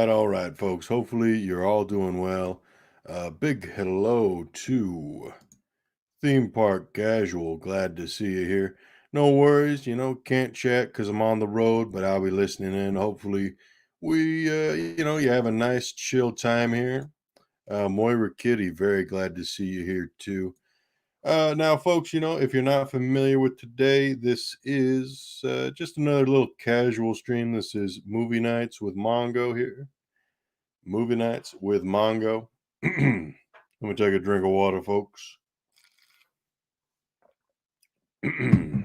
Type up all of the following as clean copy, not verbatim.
All right, folks. Hopefully, you're all doing well. Big hello to Theme Park Casual. Glad to see you here. No worries, can't chat because I'm on the road, but I'll be listening in. Hopefully, you have a nice chill time here. Moira Kitty, very glad to see you here too. Now, folks, if you're not familiar with today, this is just another little casual stream. This is Movie Nights with Mongo here. Movie Nights with Mongo. Let me take a drink of water, folks. And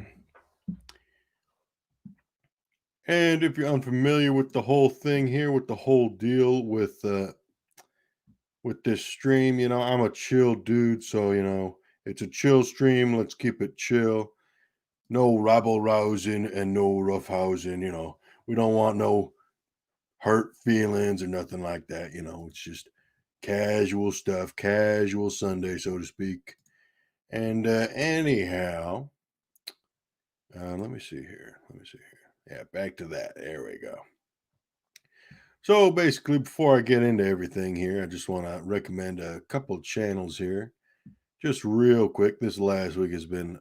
if you're unfamiliar with the whole thing here, with the whole deal with this stream, I'm a chill dude, so it's a chill stream. Let's keep it chill. No rabble rousing and no roughhousing. We don't want no hurt feelings or nothing like that. It's just casual stuff, casual Sunday, so to speak. And anyhow, let me see here. Yeah, back to that. There we go. So basically, before I get into everything here, I just want to recommend a couple channels here. Just real quick, this last week has been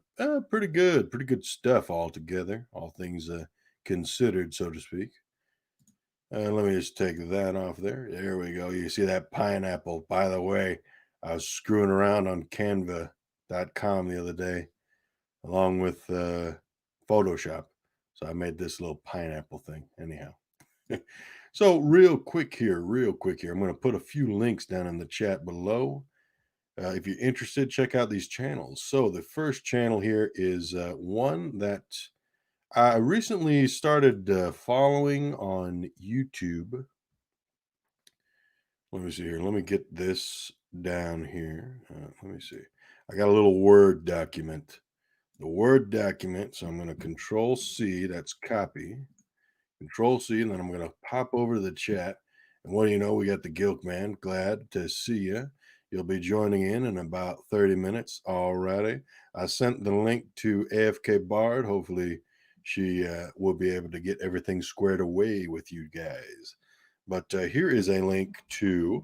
pretty good stuff altogether, all things considered, so to speak. Let me just take that off there. There we go. You see that pineapple. By the way, I was screwing around on canva.com the other day along with Photoshop. So I made this little pineapple thing. Anyhow. So real quick here. I'm going to put a few links down in the chat below. If you're interested, check out these channels. So the first channel here is one that I recently started following on YouTube. Let me see here. Let me get this down here. Let me see. I got a little Word document. The Word document. So I'm going to Control C. That's copy. Control C. And then I'm going to pop over to the chat. And what do you know? We got the Gilk Man. Glad to see you. You'll be joining in about 30 minutes. Alrighty. I sent the link to AFK Bard. Hopefully she will be able to get everything squared away with you guys. But here is a link to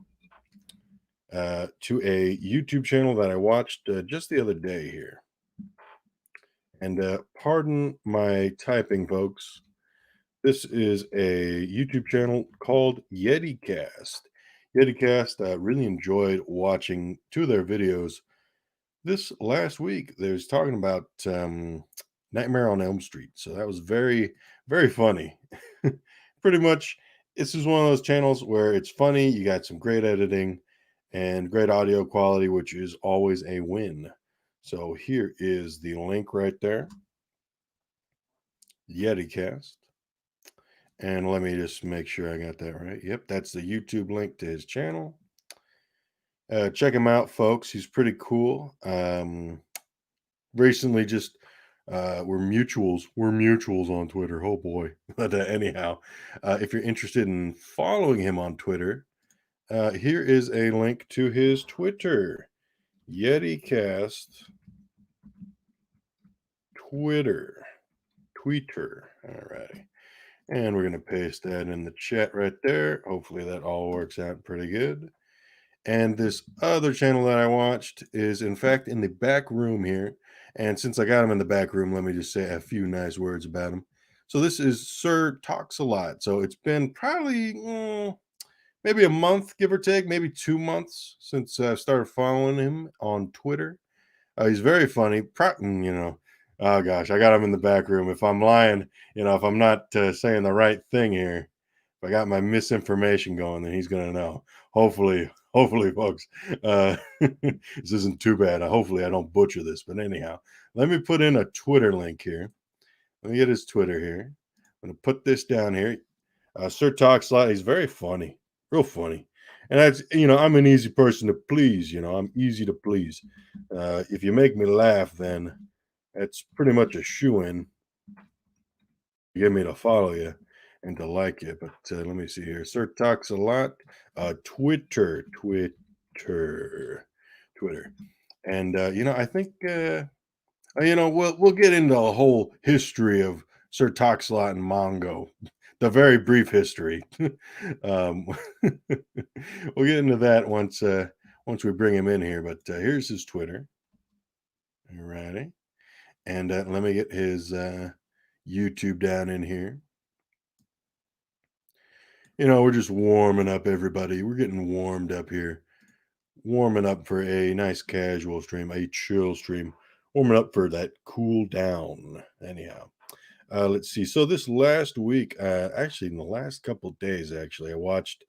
a YouTube channel that I watched just the other day here. And pardon my typing, folks. This is a YouTube channel called YetiCast. YetiCast, I really enjoyed watching two of their videos. This last week, they was talking about Nightmare on Elm Street. So that was very, very funny. Pretty much, this is one of those channels where it's funny. You got some great editing and great audio quality, which is always a win. So here is the link right there. YetiCast. And let me just make sure I got that right. Yep, that's the YouTube link to his channel. Check him out, folks. He's pretty cool. Recently just we're mutuals on Twitter. Oh boy. But anyhow, if you're interested in following him on Twitter, here is a link to his Twitter. YetiCast Twitter. All righty. And we're going to paste that in the chat right there. Hopefully that all works out pretty good. And this other channel that I watched is, in fact, in the back room here. And since I got him in the back room, let me just say a few nice words about him. So this is Sir Talks a Lot. So it's been probably maybe a month, give or take, maybe 2 months since I started following him on Twitter. He's very funny. Oh gosh, I got him in the back room. If I'm lying, if I'm not saying the right thing here, if I got my misinformation going, then he's gonna know. Hopefully, folks, this isn't too bad. Hopefully, I don't butcher this. But anyhow, let me put in a Twitter link here. Let me get his Twitter here. I'm gonna put this down here. Sir Talks a Lot. He's very funny, real funny. And I'm an easy person to please. I'm easy to please. If you make me laugh, then it's pretty much a shoo-in to get me to follow you and to like you. But let me see here. Sir Talks a Lot. Twitter. And I think we'll get into a whole history of Sir Talks a Lot and Mongo. The very brief history. We'll get into that once we bring him in here. But here's his Twitter. All righty. And let me get his YouTube down in here. We're just warming up, everybody. We're getting warmed up here. Warming up for a nice casual stream, a chill stream. Warming up for that cool down. Anyhow. Let's see. So this last week, actually in the last couple of days, I watched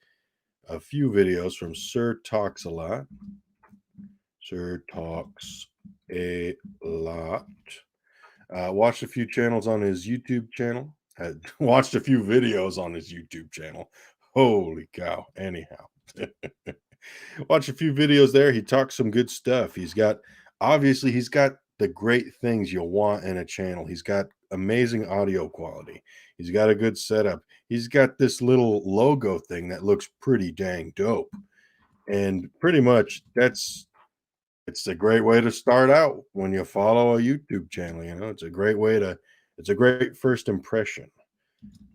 a few videos from Sir Talks a Lot. Sir Talks a Lot. Watched a few channels on his YouTube channel. Watched a few videos on his YouTube channel. Holy cow. Anyhow. Watch a few videos there. He talks some good stuff. He's got the great things you'll want in a channel. He's got amazing audio quality. He's got a good setup. He's got this little logo thing that looks pretty dang dope. And pretty much it's a great way to start out when you follow a YouTube channel. It's a great first impression.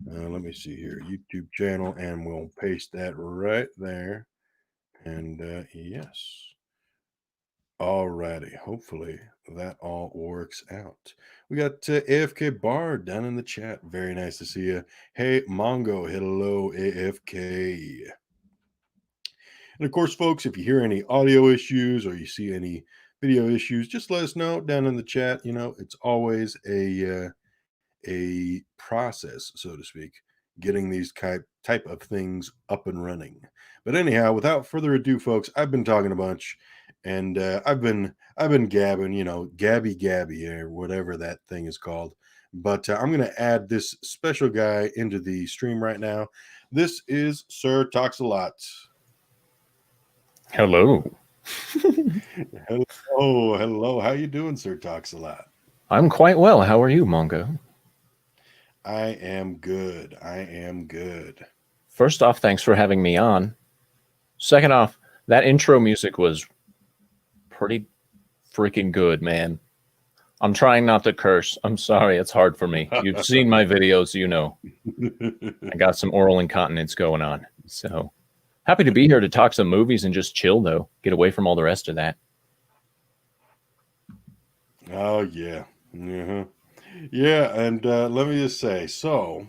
Let me see here, YouTube channel, and we'll paste that right there. And yes. Alrighty, hopefully that all works out. We got AFK Bar down in the chat. Very nice to see you. Hey, Mongo. Hello, AFK. And of course, folks, if you hear any audio issues or you see any video issues, just let us know down in the chat. It's always a process, so to speak, getting these type of things up and running. But anyhow, without further ado, folks, I've been talking a bunch. And I've been gabbing, gabby, or whatever that thing is called. But I'm going to add this special guy into the stream right now. This is Sir Talks a Lot. Hello. Hello. How you doing, Sir Talks a Lot? I'm quite well. How are you, Mongo? I am good. First off, thanks for having me on. Second off, that intro music was pretty freaking good, man. I'm trying not to curse. I'm sorry. It's hard for me. You've seen my videos, I got some oral incontinence going on. So happy to be here to talk some movies and just chill, though. Get away from all the rest of that. Oh, yeah. Uh-huh. Yeah, and let me just say, so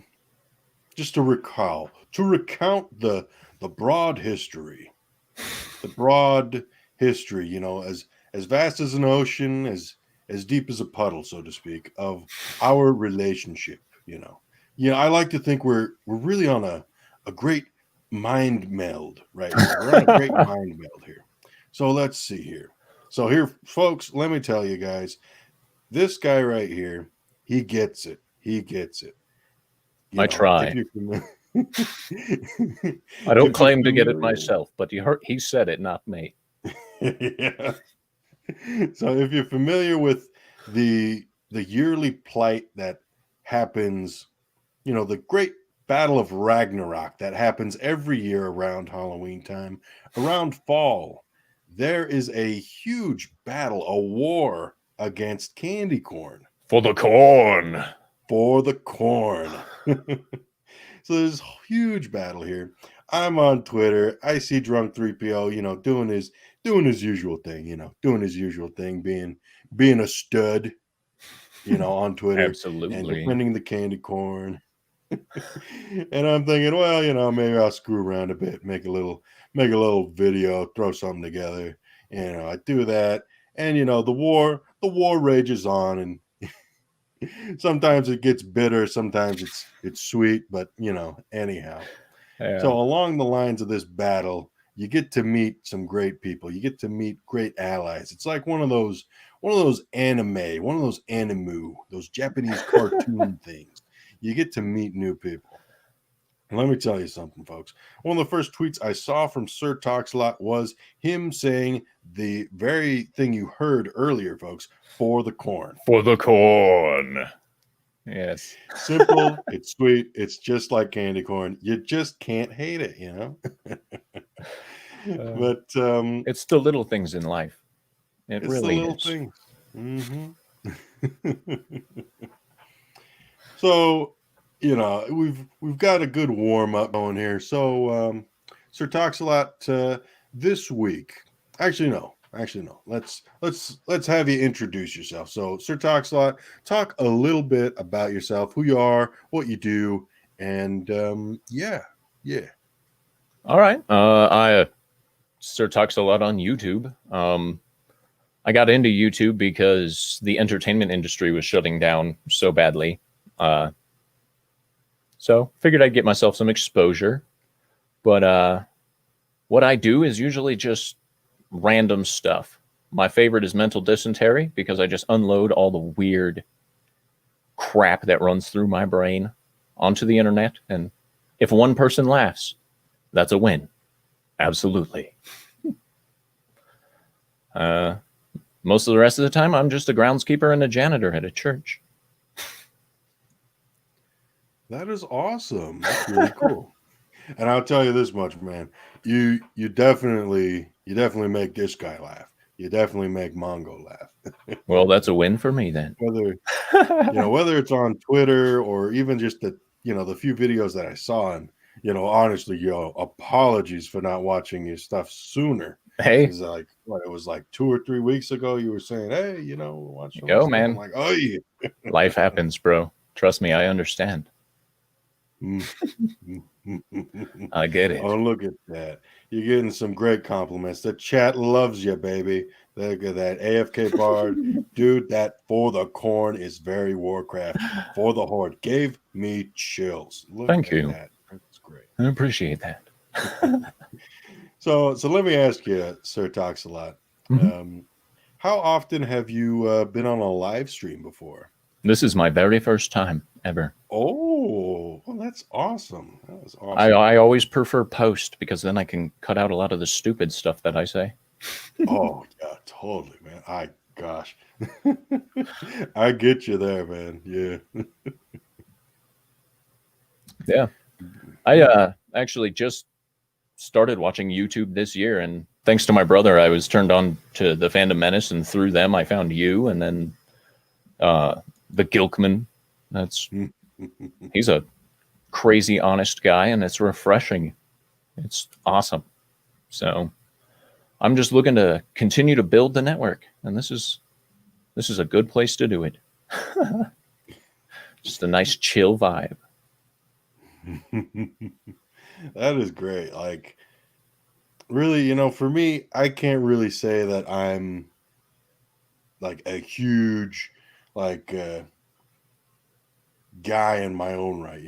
just to recount the broad history, as vast as an ocean, as deep as a puddle, so to speak, of our relationship. I like to think we're really on a great mind meld right now. We're on a great mind meld here. So let's see here. So here, folks, let me tell you guys, this guy right here, he gets it. I try. I don't claim to get it myself, but he said it, not me. Yeah. So if you're familiar with the yearly plight that happens, the great Battle of Ragnarok that happens every year around Halloween time, around fall, there is a huge battle, a war against candy corn. For the corn. So there's a huge battle here. I'm on Twitter. I see Drunk 3PO, doing his usual thing, doing his usual thing, being a stud, on Twitter and Absolutely. defending the candy corn. And I'm thinking, well, maybe I'll screw around a bit, make a little video, throw something together. I do that, and the war rages on, and sometimes it gets bitter, sometimes it's sweet, but anyhow. Yeah. So along the lines of this battle, you get to meet some great people. You get to meet great allies. It's like one of those anime, those Japanese cartoon things. You get to meet new people. And let me tell you something, folks. One of the first tweets I saw from Sir Talkslot was him saying the very thing you heard earlier, folks, for the corn. For the corn. Yes. Simple, it's sweet, it's just like candy corn. You just can't hate it, But It's the little things in life. It it's the really little is. things. Hmm. So, we've got a good warm up going here. So, Sir Talks-a-Lot, this week. Actually, no. Let's have you introduce yourself. So, Sir Talks-a-Lot, talk a little bit about yourself, who you are, what you do, and yeah. All right. I Sir talks a lot on YouTube. I got into YouTube because the entertainment industry was shutting down so badly. So figured I'd get myself some exposure. But what I do is usually just random stuff. My favorite is mental dysentery because I just unload all the weird crap that runs through my brain onto the internet. And if one person laughs, that's a win. Absolutely. Most of the rest of the time, I'm just a groundskeeper and a janitor at a church. That is awesome. That's really cool. And I'll tell you this much, man. You definitely make this guy laugh. You definitely make Mongo laugh. Well, that's a win for me then. Whether it's on Twitter or even just the few videos that I saw, and honestly, apologies for not watching your stuff sooner. Hey, Because it was like 2 or 3 weeks ago, you were saying, hey, watch some of go, my stuff. I'm man. like, oh yeah. Life happens, bro. Trust me, I understand. I get it. Oh, look at that. You're getting some great compliments. The chat loves you, baby. Look at that. AFK Bard. Dude, that for the corn is very Warcraft. For the Horde. Gave me chills. Look Thank at you. that. That's great. I appreciate that. So let me ask you, Sir Talks-a-Lot. How often have you been on a live stream before? This is my very first time ever. Oh, well, that's awesome. That was awesome. I always prefer post because then I can cut out a lot of the stupid stuff that I say. Oh yeah, totally, man. Gosh, I get you there, man. Yeah. Yeah. I actually just started watching YouTube this year, and thanks to my brother, I was turned on to the Fandom Menace, and through them, I found you, and then the Gilkman. He's a crazy honest guy, and it's refreshing. It's awesome. So I'm just looking to continue to build the network, and this is a good place to do it. Just a nice chill vibe. That is great. Like, really, for me, I can't really say that I'm like a huge guy in my own right.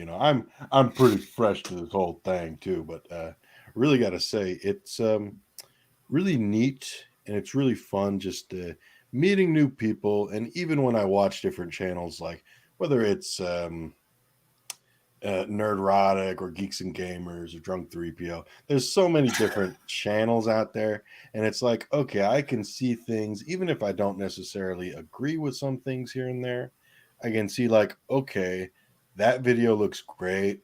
I'm pretty fresh to this whole thing too, but really got to say it's really neat, and it's really fun just meeting new people. And even when I watch different channels, like whether it's Nerdrotic or Geeks and Gamers or Drunk 3PO, there's so many different channels out there, and it's like, okay, I can see things even if I don't necessarily agree with some things here and there. I can see like, okay, that video looks great,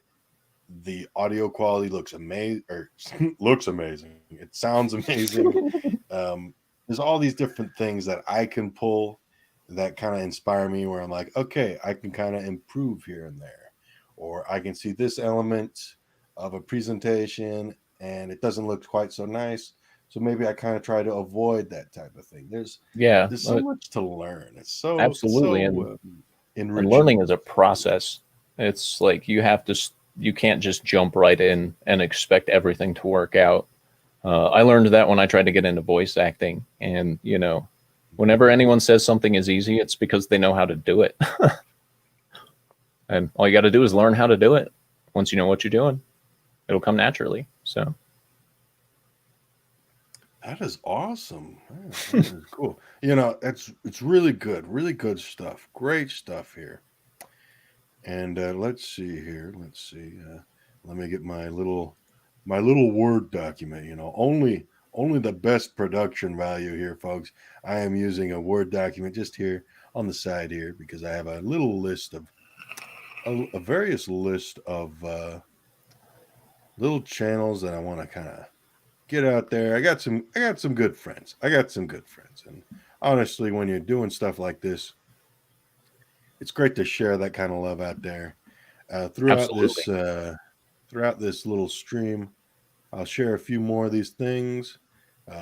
the audio quality looks amazing, or looks amazing, it sounds amazing. There's all these different things that I can pull that kind of inspire me, where I'm like, okay, I can kind of improve here and there, or I can see this element of a presentation and it doesn't look quite so nice. So maybe I kind of try to avoid that type of thing. Yeah, There's so much to learn. absolutely. And enriching. learning is a process. It's like you can't just jump right in and expect everything to work out. I learned that when I tried to get into voice acting, and whenever anyone says something is easy, it's because they know how to do it. And all you got to do is learn how to do it. Once you know what you're doing, it'll come naturally. So That is awesome. Yeah, that is cool. It's really good stuff. Great stuff here. And let's see here. Let's see. Let me get my little Word document. Only the best production value here, folks. I am using a Word document just here on the side here because I have a little list of a various list of little channels that I want to kind of get out there. I got some good friends. And honestly, when you're doing stuff like this, it's great to share that kind of love out there. Throughout absolutely. this little stream, I'll share a few more of these things.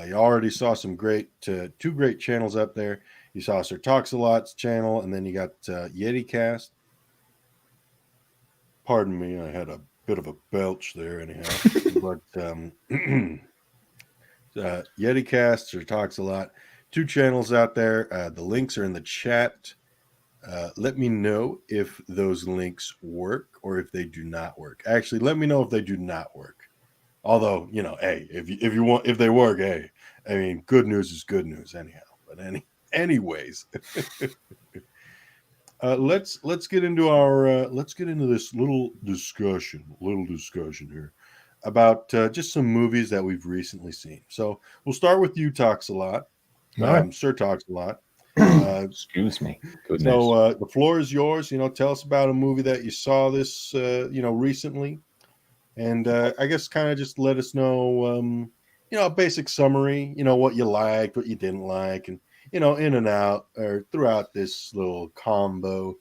You already saw some two great channels up there. You saw Sir Talks a Lot's channel, and then you got YetiCast. Pardon me, I had a bit of a belch there, anyhow. But YetiCast, Sir Talks a Lot, two channels out there. The links are in the chat. Let me know if those links work or if they do not work. Actually, let me know if they do not work. Although, hey, if they work, hey, I mean, good news is good news anyhow. But anyways, let's get into this little discussion here about just some movies that we've recently seen. So we'll start with you, Talks a Lot. All right. Sir Talks a Lot. Excuse me. Goodness. So the floor is yours. Tell us about a movie that you saw this, recently, and I guess kind of just let us know, a basic summary. What you liked, what you didn't like, and in and out or throughout this little combo,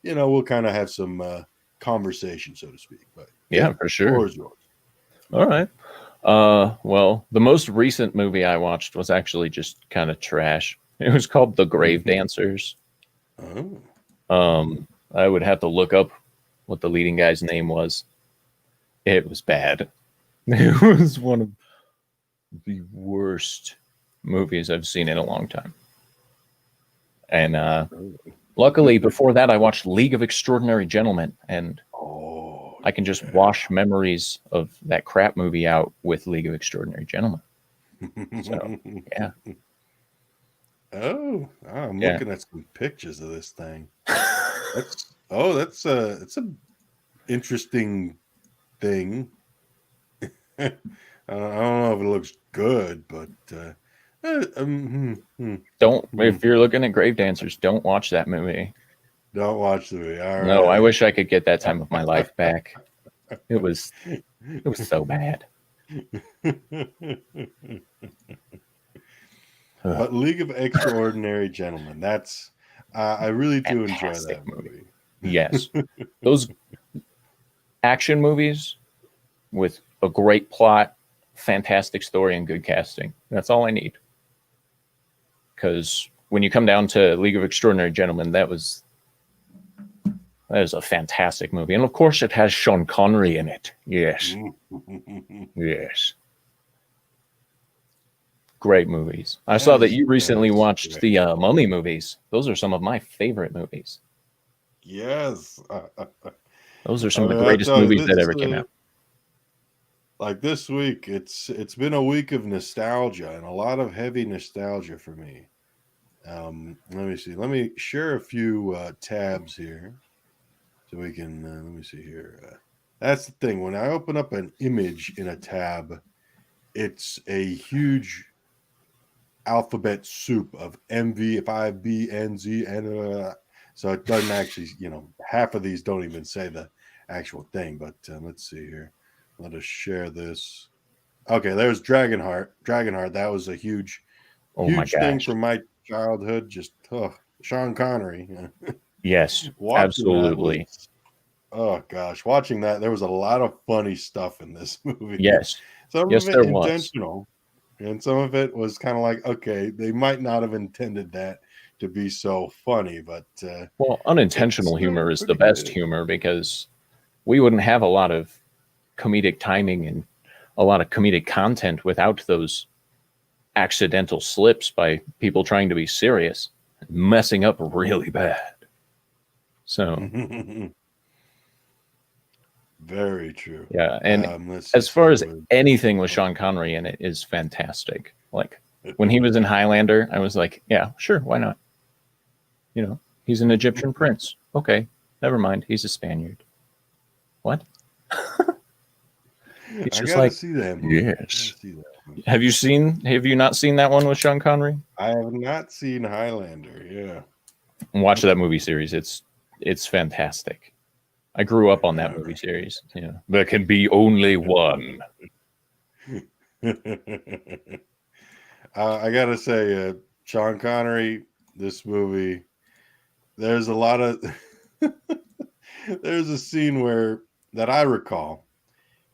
we'll kind of have some conversation, so to speak. But yeah, for sure. Floor is yours. All right. Well, the most recent movie I watched was actually just kind of trash. It was called The Grave Dancers. Oh. I would have to look up what the leading guy's name was. It was bad. It was one of the worst movies I've seen in a long time. And luckily, before that, I watched League of Extraordinary Gentlemen, and I can just wash memories of that crap movie out with League of Extraordinary Gentlemen. So, yeah. Oh, I'm looking at some pictures of this thing. That's a interesting thing. I don't know if it looks good, but if you're looking at Grave Dancers, don't watch that movie. Don't watch the movie. All No, right. I wish I could get that time of my life back. It was so bad. But League of Extraordinary Gentlemen, that's I really do enjoy that movie. Yes. Those action movies with a great plot, fantastic story, and good casting. That's all I need. Because when you come down to League of Extraordinary Gentlemen, that is a fantastic movie. And of course it has Sean Connery in it. Yes. Yes. Great movies. I saw that you recently watched the Mummy movies. Those are some of my favorite movies. Yes. Those are some of the greatest movies that ever came out. Like this week, it's been a week of nostalgia and a lot of heavy nostalgia for me. Let me see. Let me share a few tabs here so we can. Let me see here. That's the thing. When I open up an image in a tab, it's a huge alphabet soup of MV, 5B, NZ, and so it doesn't actually, half of these don't even say the actual thing. But let's see here. Let us share this. Okay, there's Dragonheart. Dragonheart, that was a huge thing from my childhood. Just Sean Connery. Yes, absolutely. Oh gosh, watching that, there was a lot of funny stuff in this movie. Yes. Some of Yes, it there was. intentional, and some of it was kind of like, okay, they might not have intended that to be so funny, but Well, it's unintentional humor is the pretty best good. humor because we wouldn't have a lot of comedic timing and a lot of comedic content without those accidental slips by people trying to be serious, messing up really bad. So, Very true. yeah. And Let's see. as So far it as was. anything with Sean Connery in it is fantastic. Like when he was in Highlander, I was like, yeah, sure, why not? You know, he's an Egyptian prince. Okay, never mind. He's a Spaniard. What? He's I just gotta like, see that movie. I gotta yes. see that one. Have you not seen that one with Sean Connery? I have not seen Highlander. Yeah. Watch that movie series. It's fantastic. I grew up on that All movie right. series. Yeah. There can be only one. I gotta say, Sean Connery, this movie, there's a lot of there's a scene where that I recall.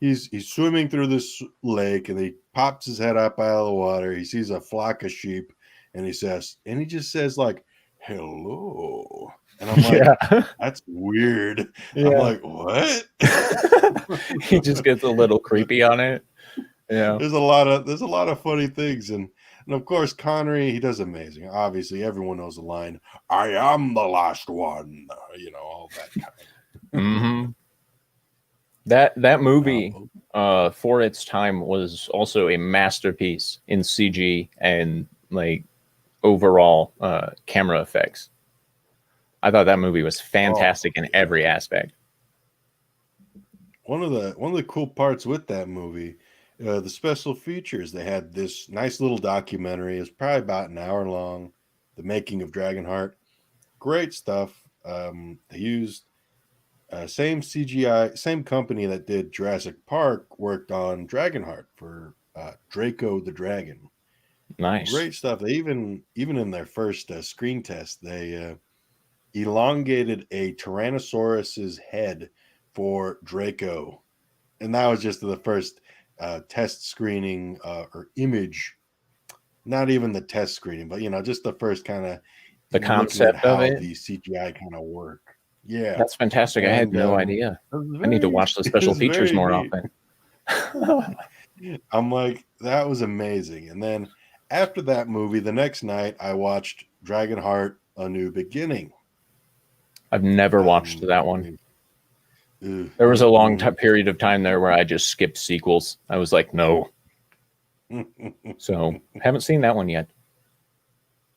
He's swimming through this lake and he pops his head up out of the water. He sees a flock of sheep and he just says like, hello. And I'm like, Yeah. that's weird. I'm Yeah. like, what? He just gets a little creepy on it. Yeah. There's a lot of funny things, and of course Connery, he does amazing. Obviously, everyone knows the line, "I am the last one." All that kind. Hmm. That movie, Uh, for its time, was also a masterpiece in CG and like overall camera effects. I thought that movie was oh fantastic in yeah, every aspect. one of the cool parts with that movie, the special features. They had this nice little documentary. It's probably about an hour long. The making of Dragonheart, great stuff. They used same CGI, same company that did Jurassic Park worked on Dragonheart for Draco the Dragon. Nice. Great stuff. They even in their first screen test, they elongated a Tyrannosaurus's head for Draco, and that was just the first test screening or image. Not even the test screening, but just the first kind of The looking at concept of how it, the CGI kind of work. Yeah, that's fantastic. I had and no idea. it was I need to very watch the it special was features very more neat. often. I'm like, that was amazing. And then after that movie, the next night I watched Dragonheart: A New Beginning. I've never watched Um, that one. ugh, There was a long mm-mm. period of time there where I just skipped sequels. I was like, no. So haven't seen that one yet.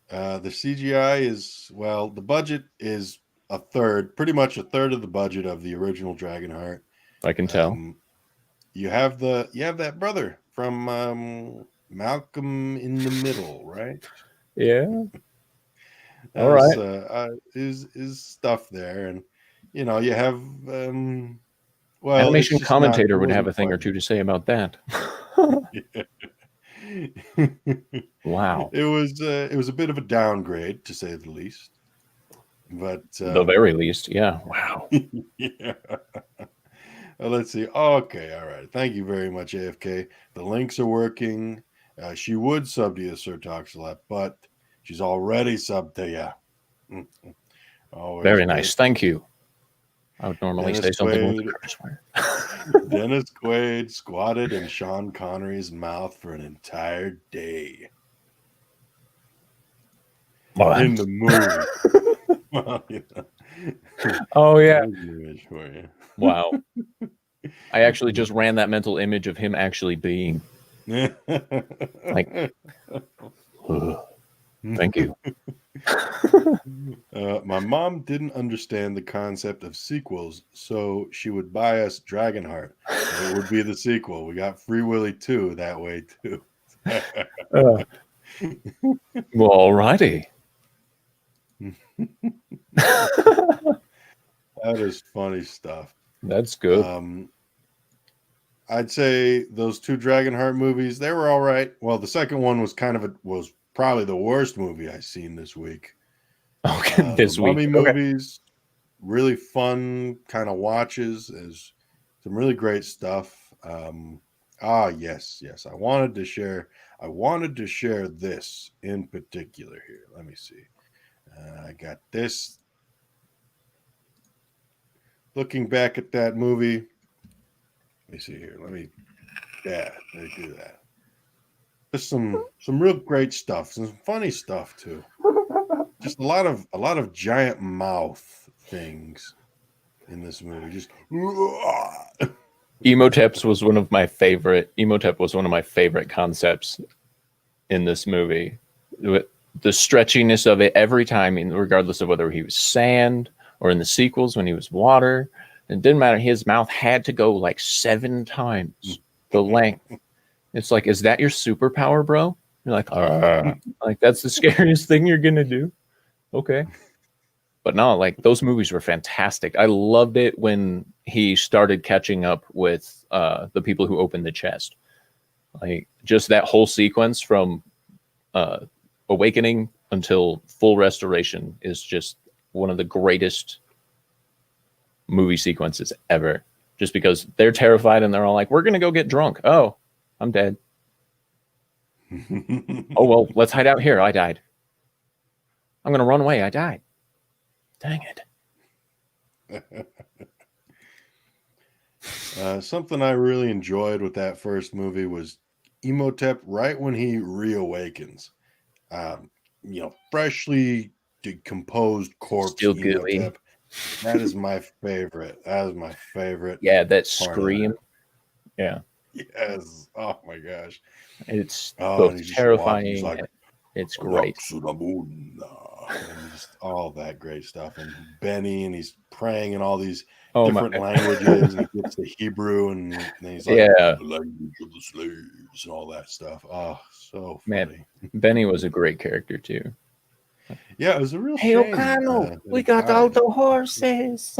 The CGI is, well, the budget is pretty much a third of the budget of the original Dragonheart. I can tell. Um, you have that brother from Malcolm in the Middle, right? Yeah. All There's right. is stuff there, and you have well, it's Animation just not. It commentator would have wasn't a thing quite. or two to say about that. Wow. It was a bit of a downgrade to say the least, but The very least. Yeah. Wow. yeah. Let's see. Okay, all right. Thank you very much, AFK. The links are working. She would sub to you, Sir Toxalot, but she's already subbed to you. Always Very good. nice. Thank you. I would normally Dennis say something with a Quaid. curse word. Dennis Quaid squatted in Sean Connery's mouth for an entire day What? in the movie. Well, Oh, yeah. there's an image for you. Wow. I actually just ran that mental image of him actually being like, ugh, thank you. My mom didn't understand the concept of sequels, so she would buy us Dragonheart. It would be the sequel. We got Free Willy 2 that way too. Uh, well, alrighty. That is funny stuff. That's good. I'd say those two Dragonheart movies, they were all right. Well, the second one was probably the worst movie I've seen this week. Okay, The this week. Mummy Okay. movies, really fun kind of watches. There's some really great stuff. Yes, yes. I wanted to share this in particular here. Let me see. I got this. Looking back at that movie. Let me see here. Let me do that. Just some real great stuff. Some funny stuff too. Just a lot of giant mouth things in this movie. Just Emotep was one of my favorite concepts in this movie. The stretchiness of it every time, regardless of whether he was sand or in the sequels when he was water, it didn't matter. His mouth had to go like 7 times the length. It's like, is that your superpower, bro? You're like, like that's the scariest thing you're gonna do. Okay. But no, like those movies were fantastic. I loved it when he started catching up with the people who opened the chest. Like just that whole sequence from awakening until full restoration is just one of the greatest movie sequences ever. Just because they're terrified and they're all like, we're going to go get drunk. Oh, I'm dead. Oh, well, let's hide out here. I died. I'm going to run away. I died. Dang it. Something I really enjoyed with that first movie was Emotep right when he reawakens. Freshly decomposed corpse Still gooey. Emotep. That is my favorite. That is my favorite. Yeah, that scream. Yeah. Yes. Oh my gosh. It's both terrifying. He's like, it's great. And just all that great stuff. And Benny, and he's praying in all these different languages, and he gets to Hebrew, and he's like, the language of the slaves, and all that stuff. Oh, so funny. Man, Benny was a great character too. Yeah, it was a real shame. Hey, O'Connell, we got all the horses.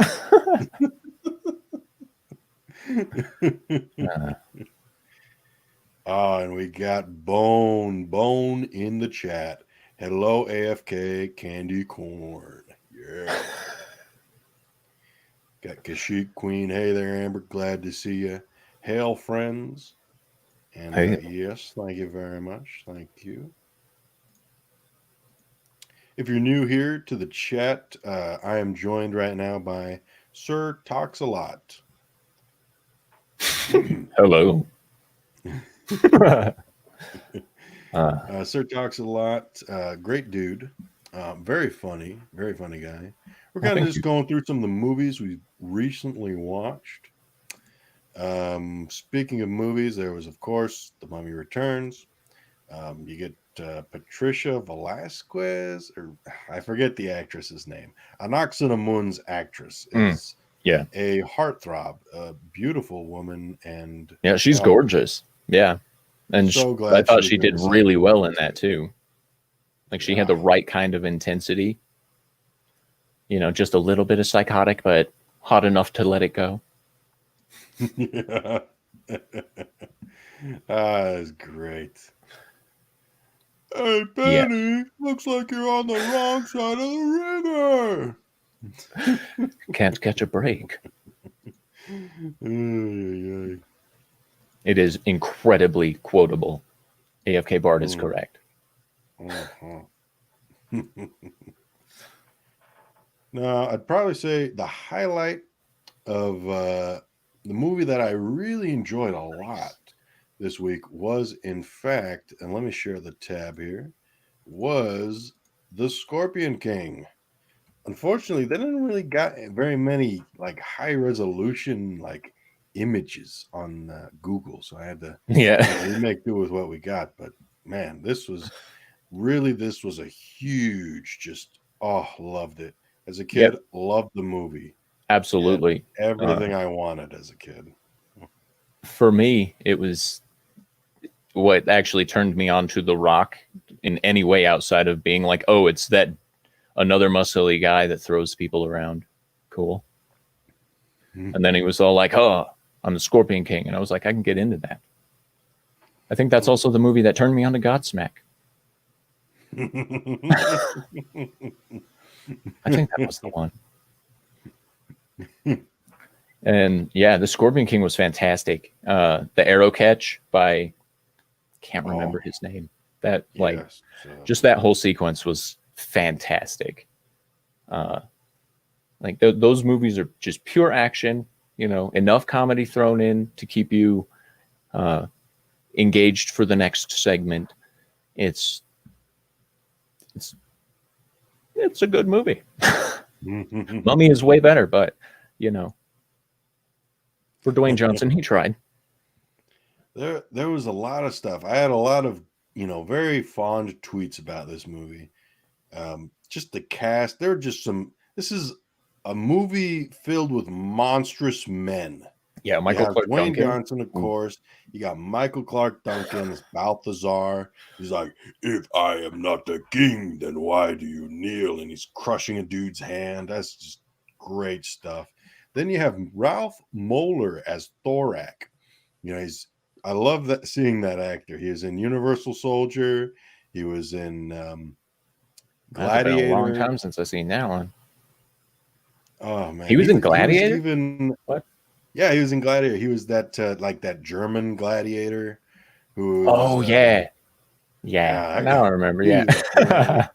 And we got Bone in the chat. Hello, AFK Candy Corn. Yeah. Got Kashyyyk Queen. Hey there, Amber. Glad to see you. Hail, friends. And yes, thank you very much. Thank you. If you're new here to the chat, I am joined right now by Sir Talks a Lot. Hello. Sir Talks a Lot. Great dude. Very funny guy. We're kind of just going through some of the movies we recently watched. Speaking of movies, there was, of course, The Mummy Returns. You get Patricia Velasquez, or I forget the actress's name. Anaxinamun's actress is a heartthrob, a beautiful woman, and she's gorgeous. Yeah, and so I thought she did really well in that too. Like she had the right kind of intensity. Just a little bit of psychotic, but hot enough to let it go. Yeah, that's great. Hey, Benny, looks like you're on the wrong side of the river. Can't catch a break. It is incredibly quotable. AFK Bard is correct. Now, I'd probably say the highlight of the movie that I really enjoyed a lot this week was, in fact, and let me share the tab here, was The Scorpion King. Unfortunately, they didn't really got very many like high resolution like images on Google, so I had to make do with what we got. But man, this was a huge, loved it as a kid. Loved the movie. Absolutely, everything I wanted as a kid. For me, it was what actually turned me on to The Rock in any way outside of being like, oh, it's that another muscly guy that throws people around. Cool. And then he was all like, oh, I'm the Scorpion King. And I was like, I can get into that. I think that's also the movie that turned me on to Godsmack. I think that was the one. And yeah, the Scorpion King was fantastic. The Arrow Catch by can't remember his name. That like Yes. just that whole sequence was fantastic. Like those movies are just pure action. Enough comedy thrown in to keep you engaged for the next segment. It's a good movie. Mummy is way better, but for Dwayne Johnson, he tried. There was a lot of stuff. I had a lot of very fond tweets about this movie. Just the cast. There were just some. This is a movie filled with monstrous men. Yeah, Michael Clark Dwayne Duncan. Johnson, of course. You got Michael Clark Duncan as Balthazar. He's like, if I am not the king, then why do you kneel? And he's crushing a dude's hand. That's just great stuff. Then you have Ralph Moeller as Thorak. I love seeing that actor. He was in Universal Soldier. He was in Gladiator. It's been a long time since I've seen that one. Oh man, he was in Gladiator. What? Yeah, he was in Gladiator. He was that like that German gladiator who. Oh yeah. Now I remember. Yeah.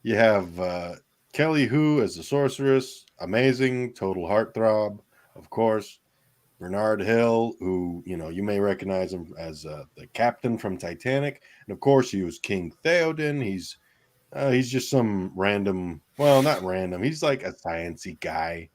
You have Kelly Hu as the sorceress. Amazing, total heartthrob, of course. Bernard Hill, who you may recognize him as the captain from Titanic, and of course he was King Theoden. He's just some random, well, not random. He's like a sciencey guy.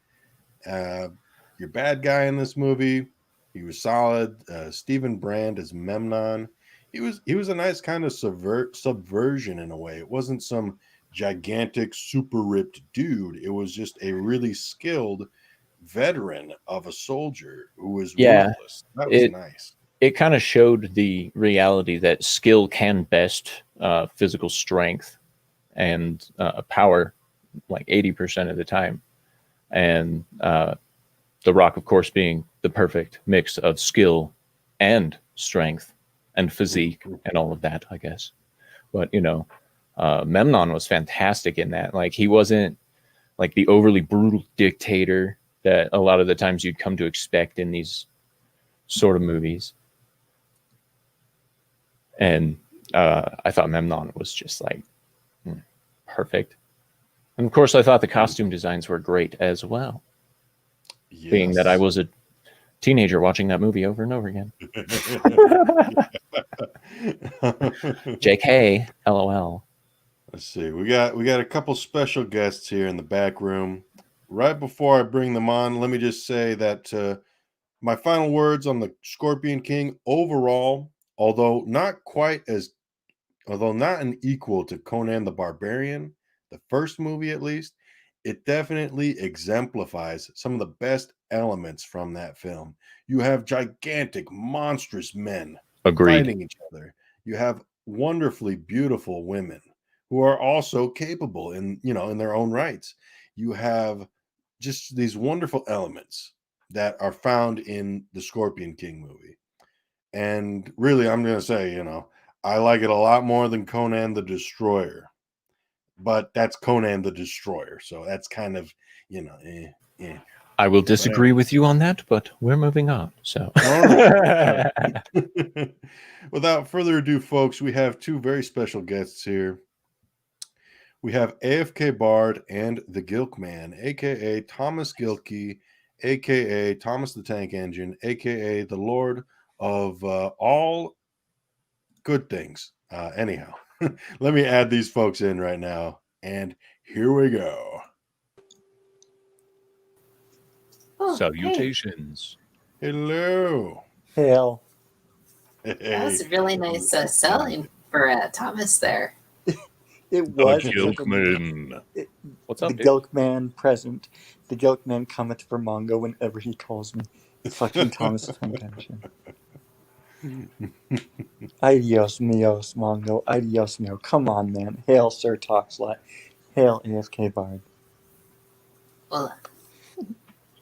Your bad guy in this movie, he was solid. Stephen Brand as Memnon. He was a nice kind of subversion in a way. It wasn't some gigantic, super ripped dude. It was just a really skilled veteran of a soldier who was ruthless. That was nice. It kind of showed the reality that skill can best physical strength and power like 80% of the time. And The Rock, of course, being the perfect mix of skill and strength and physique and all of that, I guess. But, Memnon was fantastic in that. Like, he wasn't like the overly brutal dictator that a lot of the times you'd come to expect in these sort of movies. And I thought Memnon was just like perfect. And of course, I thought the costume designs were great as well. Yes. Being that I was a teenager watching that movie over and over again. JK, LOL. Let's see. We got a couple special guests here in the back room. Right before I bring them on, let me just say that my final words on the Scorpion King overall, although not an equal to Conan the Barbarian, the first movie at least, it definitely exemplifies some of the best elements from that film. You have gigantic, monstrous men fighting each other. You have wonderfully beautiful women who are also capable in their own rights. You have just these wonderful elements that are found in the Scorpion King movie. And really, I'm going to say, I like it a lot more than Conan the Destroyer. But that's Conan the Destroyer. So that's kind of, I will disagree with you on that, but we're moving on. So without further ado, folks, we have two very special guests here. We have AFK Bard and the Gilk Man, aka Thomas Gilkey, aka Thomas the Tank Engine, aka the Lord of all good things. Anyhow, let me add these folks in right now, and here we go. Oh, salutations. Hey. Hello. Hail. Hey. That was a really nice selling for Thomas there. It was. Gilkman. What's up, the Gilkman present. The Gilkman cometh for Mongo whenever he calls me. Fucking Thomas the Tank Engine. Adios mios, Mongo. Adios mio. Come on, man. Hail, Sir Toxlot. Hail, AFK Bard. Well,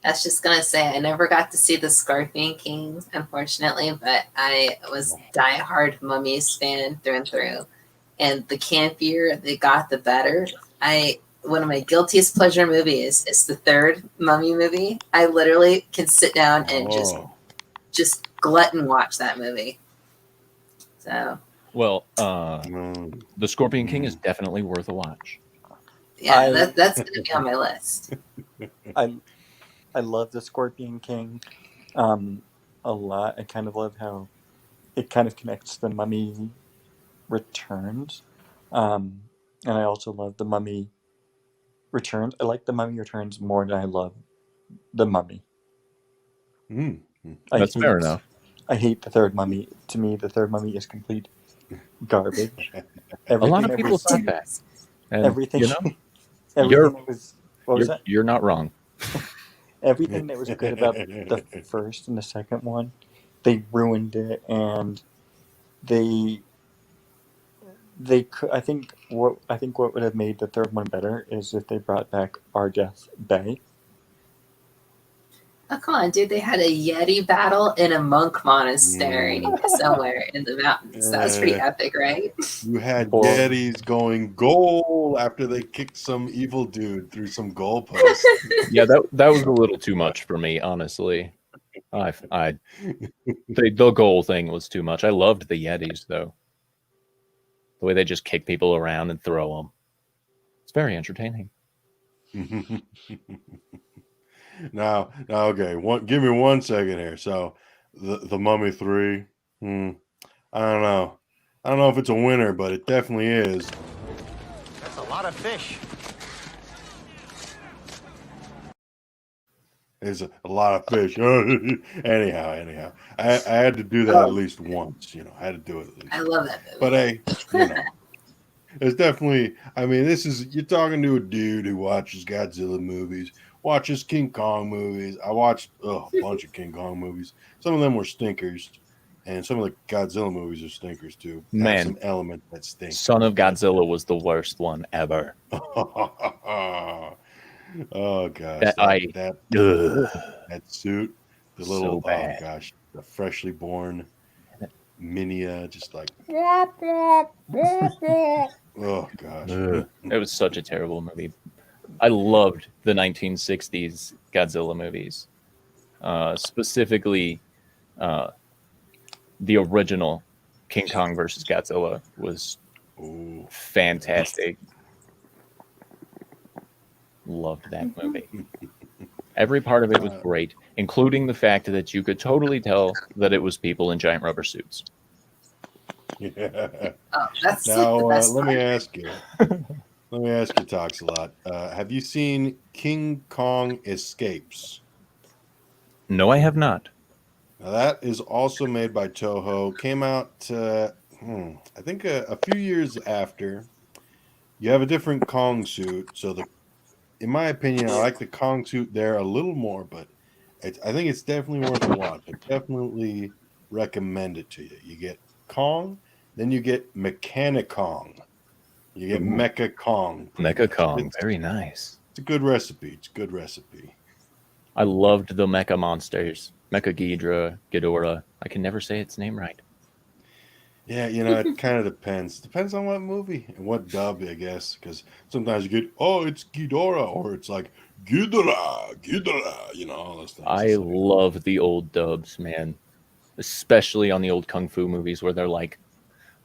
I was just going to say, I never got to see the Scorpion King, unfortunately, but I was diehard Mummies fan through and through. And the campier they got, the better. I one of my guiltiest pleasure movies is the third Mummy movie. I literally can sit down and just glutton watch that movie. So Well, Mm. The Scorpion King is definitely worth a watch. yeah, that's going to be on my list. I love the Scorpion King a lot. I kind of love how it kind of connects the Mummy Returns. And I also love the Mummy Returns. I like the Mummy Returns more than I love the Mummy. Mm. That's fair enough. I hate the third Mummy. To me, the third Mummy is complete garbage. A lot of that people was- thought that. And, everything, you know, everything that was. What was that? you're not wrong. Everything that was good about the first and the second one, they ruined it, and they could. I think what would have made the third one better is if they brought back Ardeth Bay. Oh, come on, dude. They had a Yeti battle in a monk monastery somewhere in the mountains. That was pretty epic, right? You had Or- Yetis going goal after they kicked some evil dude through some goalposts. Yeah, that was a little too much for me, honestly. The goal thing was too much. I loved the Yetis, though. The way they just kick people around and throw them. It's very entertaining. Now, okay. Give me 1 second here. So, the Mummy 3. I don't know. I don't know if it's a winner, but it definitely is. That's a lot of fish. It's a lot of fish. anyhow, I had to do that at least once. You know, I had to do it at least. I love that movie. But hey, you know, it's definitely. I mean, you're talking to a dude who watches Godzilla movies, watches King Kong movies. I watched a bunch of King Kong movies. Some of them were stinkers, and some of the Godzilla movies are stinkers too. Man. Have some element that stinks. Son of Godzilla was the worst one ever. Oh gosh, That suit, the So little bad. oh gosh, the freshly born Minia, just like oh gosh. It was such a terrible movie. I loved the 1960s Godzilla movies, specifically the original King Kong versus Godzilla was Ooh. fantastic. Loved that movie. Every part of it was great, including the fact that you could totally tell that it was people in giant rubber suits. Yeah. Oh, that's Now the best let part. me ask you, Toxalot. Have you seen King Kong Escapes? No, I have not. Now that is also made by Toho. Came out, I think a few years after. You have a different Kong suit, so in my opinion, I like the Kong suit there a little more, but I think it's definitely worth a watch. I definitely recommend it to you. You get Kong, then you get Mechanic Kong. You get Mecha Kong. Mecha Kong, very nice. It's a good recipe. It's a good recipe. I loved the mecha monsters. Mecha Ghidorah. I can never say its name right. Yeah, you know, it kind of depends. Depends on what movie and what dub, I guess. Because sometimes you get, it's Ghidorah, or it's like Ghidorah, you know, all those things. I love the old dubs, man. Especially on the old Kung Fu movies where they're like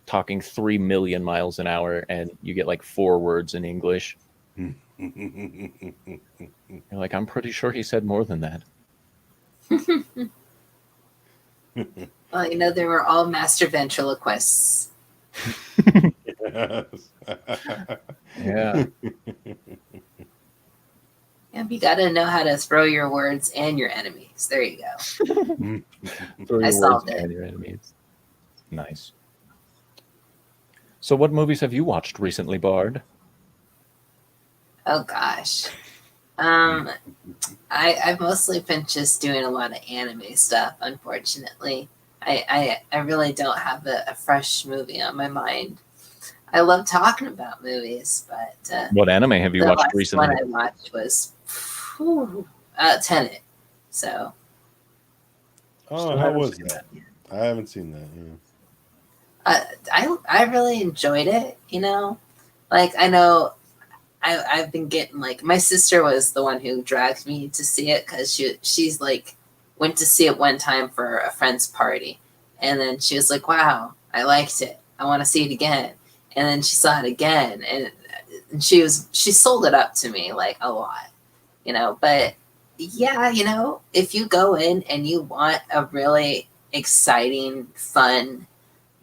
talking 3 million miles an hour and you get like 4 words in English. You're like, I'm pretty sure he said more than that. Well, you know, they were all master ventriloquists. Yeah. Yeah, you got to know how to throw your words and your enemies. There you go. Throw I your solved words it. and your enemies. Nice. So what movies have you watched recently, Bard? Oh gosh. I've mostly been just doing a lot of anime stuff, unfortunately. I really don't have a fresh movie on my mind. I love talking about movies, but What anime have you the watched last recently? one I watched was Tenet. So Oh, how was that? I haven't seen that. Yeah. I really enjoyed it. You know, like I know I've been getting like, my sister was the one who dragged me to see it because she's like went to see it one time for a friend's party, and then she was like, "Wow, I liked it. I want to see it again." And then she saw it again, and she sold it up to me like a lot, you know. But yeah, you know, if you go in and you want a really exciting, fun,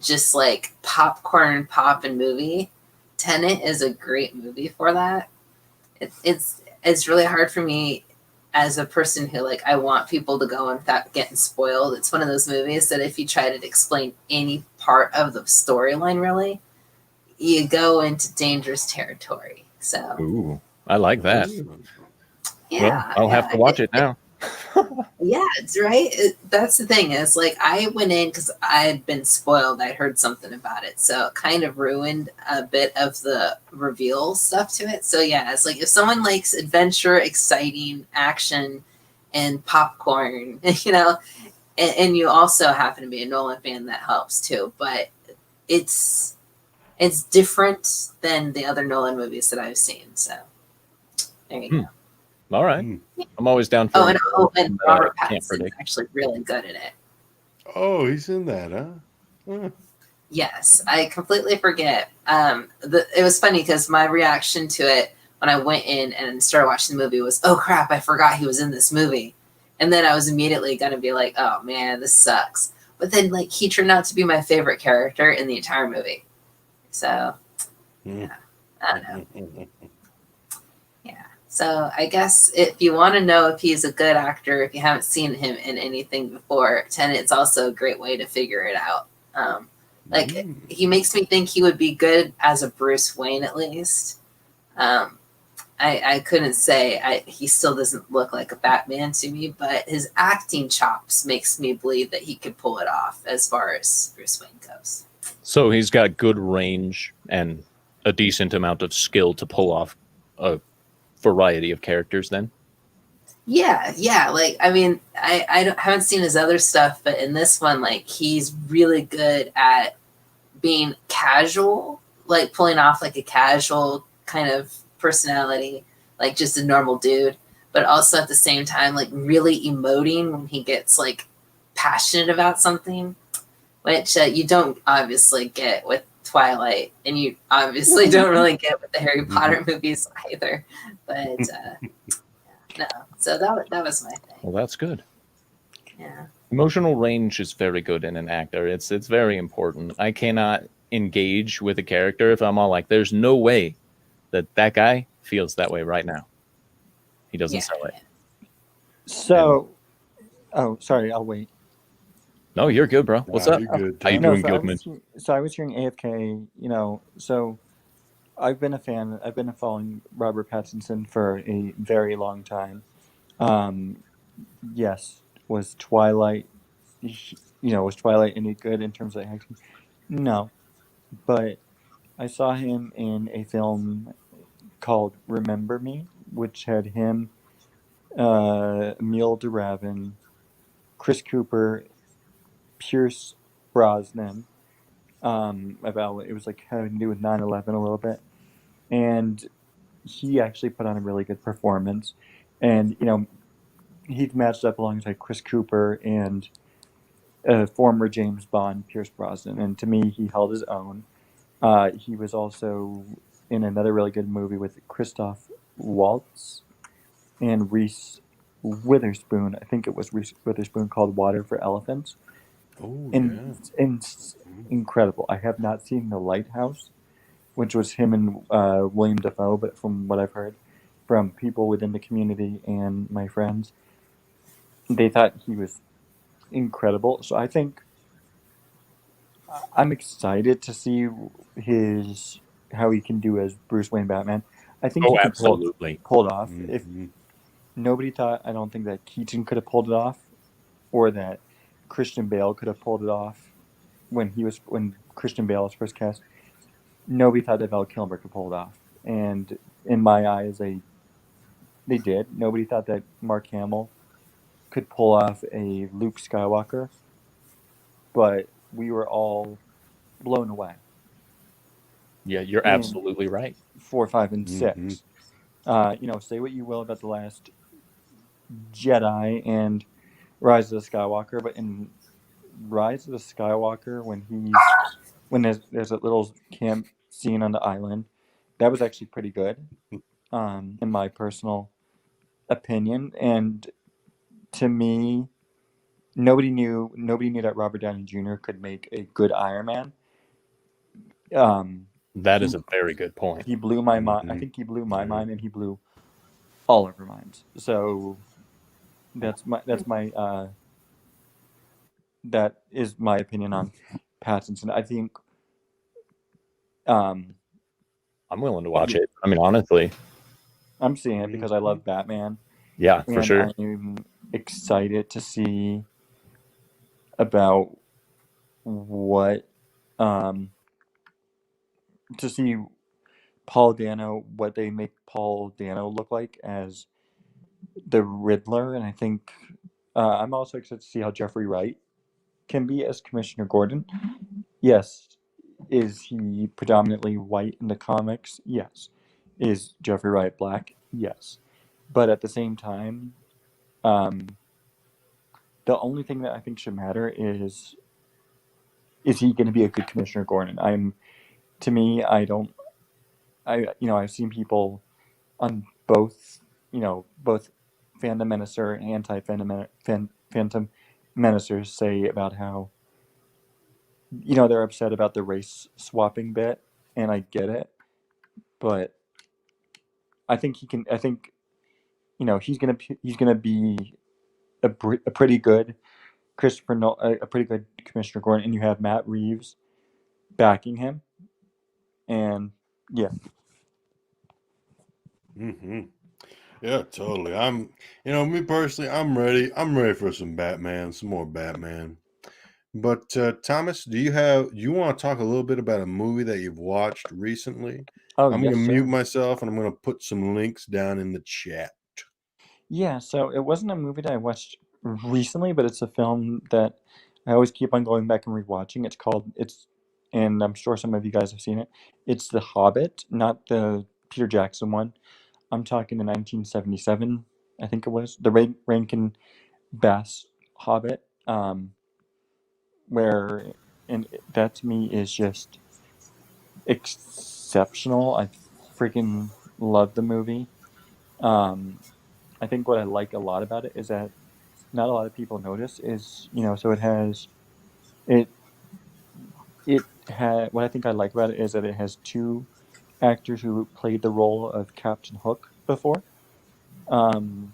just like popcorn poppin' movie, Tenet is a great movie for that. It's really hard for me as a person who, like, I want people to go without getting spoiled. It's one of those movies that if you try to explain any part of the storyline, really, you go into dangerous territory. So Ooh, I like that. yeah, Well, I'll have to watch it now. Yeah, it's right. That's the thing is, like, I went in because I had been spoiled. I heard something about it, so it kind of ruined a bit of the reveal stuff to it. So yeah, it's like if someone likes adventure, exciting action, and popcorn, you know, and you also happen to be a Nolan fan, that helps too. But it's different than the other Nolan movies that I've seen. So there you go. All right. I'm always down for and Robert can't Pattinson's predict. actually really good in it. Oh, he's in that, huh? Huh. Yes, I completely forget. It was funny because my reaction to it when I went in and started watching the movie was, "Oh crap, I forgot he was in this movie," and then I was immediately gonna be like, "Oh man, this sucks." But then, like, he turned out to be my favorite character in the entire movie. So, yeah, I don't know. Yeah. So I guess if you want to know if he's a good actor, if you haven't seen him in anything before, Tenet's also a great way to figure it out. He makes me think he would be good as a Bruce Wayne, at least. I couldn't say, he still doesn't look like a Batman to me, but his acting chops makes me believe that he could pull it off as far as Bruce Wayne goes. So he's got good range and a decent amount of skill to pull off a variety of characters then? Yeah. Like, I mean, haven't seen his other stuff, but in this one, like, he's really good at being casual, like pulling off like a casual kind of personality, like just a normal dude, but also at the same time, like really emoting when he gets like passionate about something, which you don't obviously get with Twilight, and you obviously don't really get with the Harry Potter movies either. But no, so that was my thing. Well, that's good. Yeah. Emotional range is very good in an actor. It's very important. I cannot engage with a character if I'm all like, "There's no way that guy feels that way right now." He doesn't sell it. So, oh, sorry, I'll wait. No, you're good, bro. What's up? You're good, How you Tom. doing, Gilman? I was hearing AFK. You know, so I've been a fan. I've been following Robert Pattinson for a very long time. Yes, was Twilight. Was Twilight any good in terms of acting? No, but I saw him in a film called Remember Me, which had him, Emil DeRavin, Chris Cooper, Pierce Brosnan. About it was like having to do with 9/11 a little bit, and he actually put on a really good performance. And he matched up alongside Chris Cooper and former James Bond Pierce Brosnan, and to me, he held his own. He was also in another really good movie with Christoph Waltz and Reese Witherspoon. I think it was Reese Witherspoon, called Water for Elephants. Oh, And incredible. I have not seen The Lighthouse, which was him and William Dafoe, but from what I've heard from people within the community and my friends, they thought he was incredible. So I think I'm excited to see how he can do as Bruce Wayne Batman. I think he can pull it off. If nobody thought, I don't think that Keaton could have pulled it off, or that Christian Bale could have pulled it off when Christian Bale was first cast. Nobody thought that Val Kilmer could pull it off, and in my eyes, they did. Nobody thought that Mark Hamill could pull off a Luke Skywalker, but we were all blown away. Yeah, you're in absolutely right. 4, 5, and Mhm. 6. Say what you will about The Last Jedi and Rise of the Skywalker, but in Rise of the Skywalker, when there's a little camp scene on the island, that was actually pretty good, in my personal opinion. And to me, nobody knew that Robert Downey Jr. could make a good Iron Man. That He is a very good point. he blew my mind. I Mhm. think he blew my Yeah. mind, and he blew all of our minds. So that is my opinion on Pattinson. I think um, I'm willing to watch yeah, it. I mean, honestly, I'm seeing it because I love Batman, yeah, for and sure. I'm excited to see about what um, to see Paul Dano, what they make Paul Dano look like as the Riddler, and I think I'm also excited to see how Jeffrey Wright can be as Commissioner Gordon. Yes, is he predominantly white in the comics? Yes. Is Jeffrey Wright black? Yes. But at the same time, um, the only thing that I think should matter is he going to be a good Commissioner Gordon? To me, I don't. I've seen people on both Phantom Menacer and Phantom Menacers say about how they're upset about the race swapping bit, and I get it, but I think he can. I think he's gonna be a pretty good a pretty good Commissioner Gordon, and you have Matt Reeves backing him, and yeah, Mhm. Yeah, totally. Me personally, I'm ready. I'm ready for some Batman, some more Batman. But Thomas, do you want to talk a little bit about a movie that you've watched recently? oh I'm going to yes mute sir. myself and I'm going to put some links down in the chat. Yeah, so it wasn't a movie that I watched recently, but it's a film that I always keep on going back and rewatching. And I'm sure some of you guys have seen it. It's The Hobbit, not the Peter Jackson one. I'm talking the 1977, I think it was, the Rankin Bass Hobbit, where, and that to me is just exceptional. I freaking love the movie. Um, I think what I like a lot about it is that not a lot of people notice is so it what I think I like about it is that it has two actors who played the role of Captain Hook before. Um,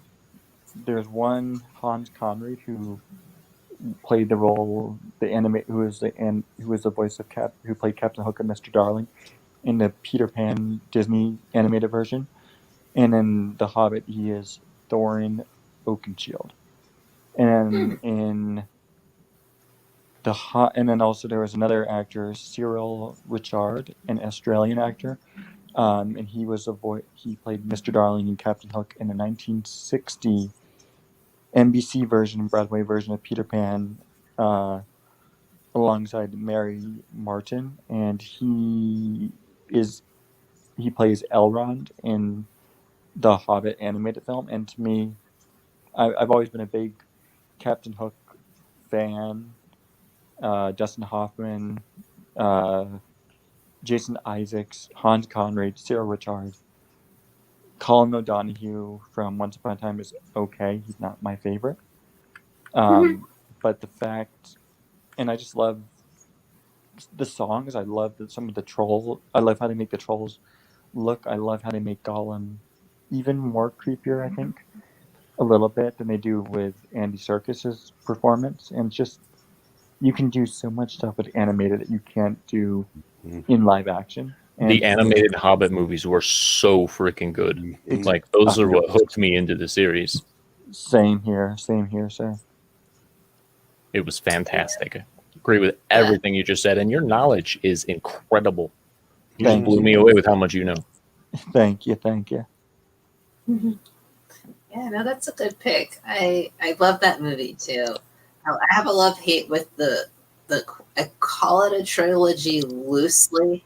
there's one, Hans Conried, who played the role, who was the voice of who played Captain Hook and Mr. Darling in the Peter Pan Disney animated version, and in The Hobbit he is Thorin Oakenshield, and in and then also there was another actor, Cyril Richard, an Australian actor, and he played Mr. Darling and Captain Hook in the 1960 NBC version, Broadway version of Peter Pan, alongside Mary Martin, and is he plays Elrond in the Hobbit animated film. And to me, I've always been a big Captain Hook fan. Dustin Hoffman, uh, Jason Isaacs, Hans Conried, Cyril Richard, Colin O'Donoghue from Once Upon a Time is okay. He's not my favorite. But the fact, and I just love the songs. I love some of the troll. I love how they make the trolls look. I love how they make Gollum even more creepier, I think, a little bit than they do with Andy Serkis's performance. And just, you can do so much stuff with animated that you can't do Mhm. in live action. The And animated Hobbit movies were so freaking good. Mhm. Like those are what 100%. hooked me into the series. Same here, sir. It was fantastic. I agree with Yeah. everything you just said, and your knowledge is incredible. You just Thank blew you. me away with how much you know. Thank you. Yeah, no, that's a good pick. I love that movie too. I have a love hate with the I call it a trilogy loosely,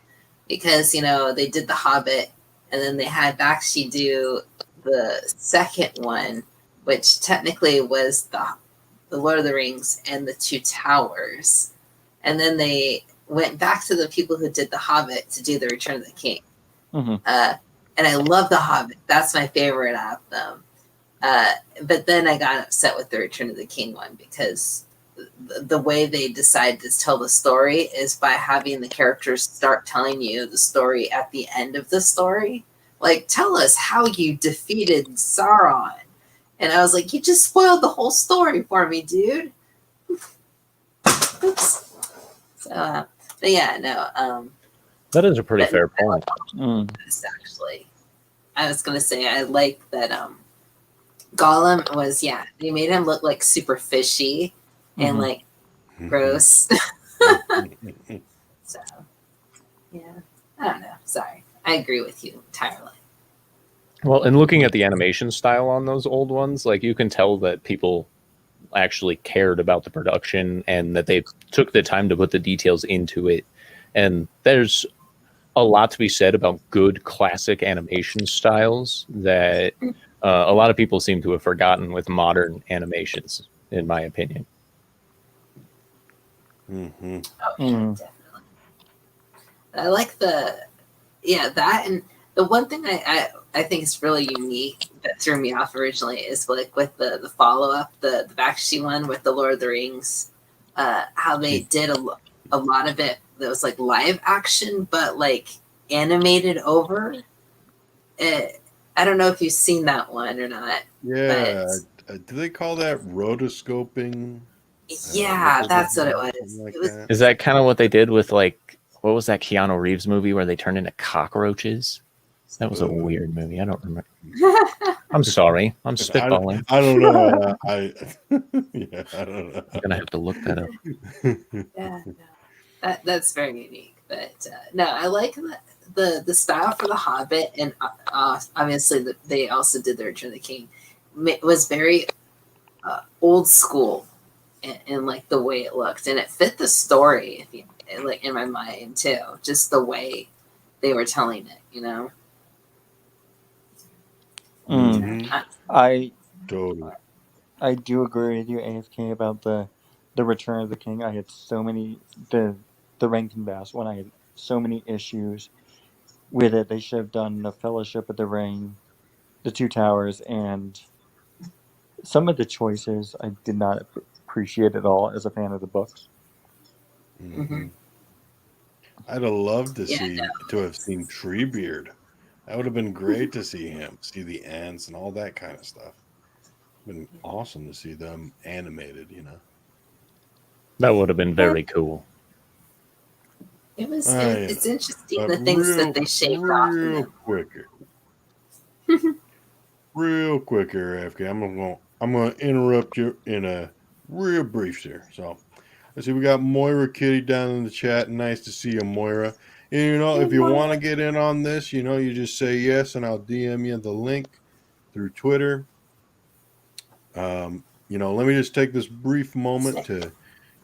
because they did the Hobbit, and then they had Bakshi do the second one, which technically was the Lord of the Rings and the Two Towers, and then they went back to the people who did the Hobbit to do the Return of the King. Mm-hmm. And I love the Hobbit. That's my favorite of them. But then I got upset with the Return of the King one because the way they decide to tell the story is by having the characters start telling you the story at the end of the story. Like, tell us how you defeated Sauron. And I was like, you just spoiled the whole story for me, dude. Oops. So, but yeah, no. That is a pretty fair point. Actually, I was gonna say I like that. Gollum was they made him look like super fishy and like gross. So yeah, I don't know. Sorry, I agree with you entirely. Well, and looking at the animation style on those old ones, like you can tell that people actually cared about the production and that they took the time to put the details into it. And there's a lot to be said about good classic animation styles that a lot of people seem to have forgotten with modern animations, in my opinion. Mm-hmm. Oh, yeah, definitely. I like that, and the one thing I think is really unique that threw me off originally is like with the follow-up, the Bakshi one with the Lord of the Rings, how they did a lot of it that was like live action, but like animated over. I don't know if you've seen that one or not. Yeah. Do they call that rotoscoping? Yeah, that's what it was. Like It was that. Is that kind of what they did with like, what was that Keanu Reeves movie where they turned into cockroaches? That was a weird movie. I don't remember. I'm sorry. I'm spitballing. I don't know. I don't know. I'm gonna have to look that up. Yeah, no. That's very unique. But no, I like the style for the Hobbit, and obviously they also did the Return of the King. It was very old school in like the way it looked, and it fit the story. Like in my mind too, just the way they were telling it. Mhm. I Totally. I do agree with you, AFK, about the Return of the King. I had so many the Rankin Bass when I had so many issues with it. They should have done the Fellowship of the Ring, the Two Towers, and some of the choices I did not appreciate at all as a fan of the books. Mm-hmm. I'd have loved to Yeah, have seen Treebeard. That would have been great to see him, see the ants and all that kind of stuff. Been awesome to see them animated, That would have been very cool. it was. Oh, It's interesting but the things that they shaved off. real quicker. Real quick here, AFK. I'm gonna interrupt you in a real brief here. So let's see, we got Moira Kitty down in the chat. Nice to see you, Moira. And if you want to get in on this, you just say yes, and I'll DM you the link through Twitter. Let me just take this brief moment to,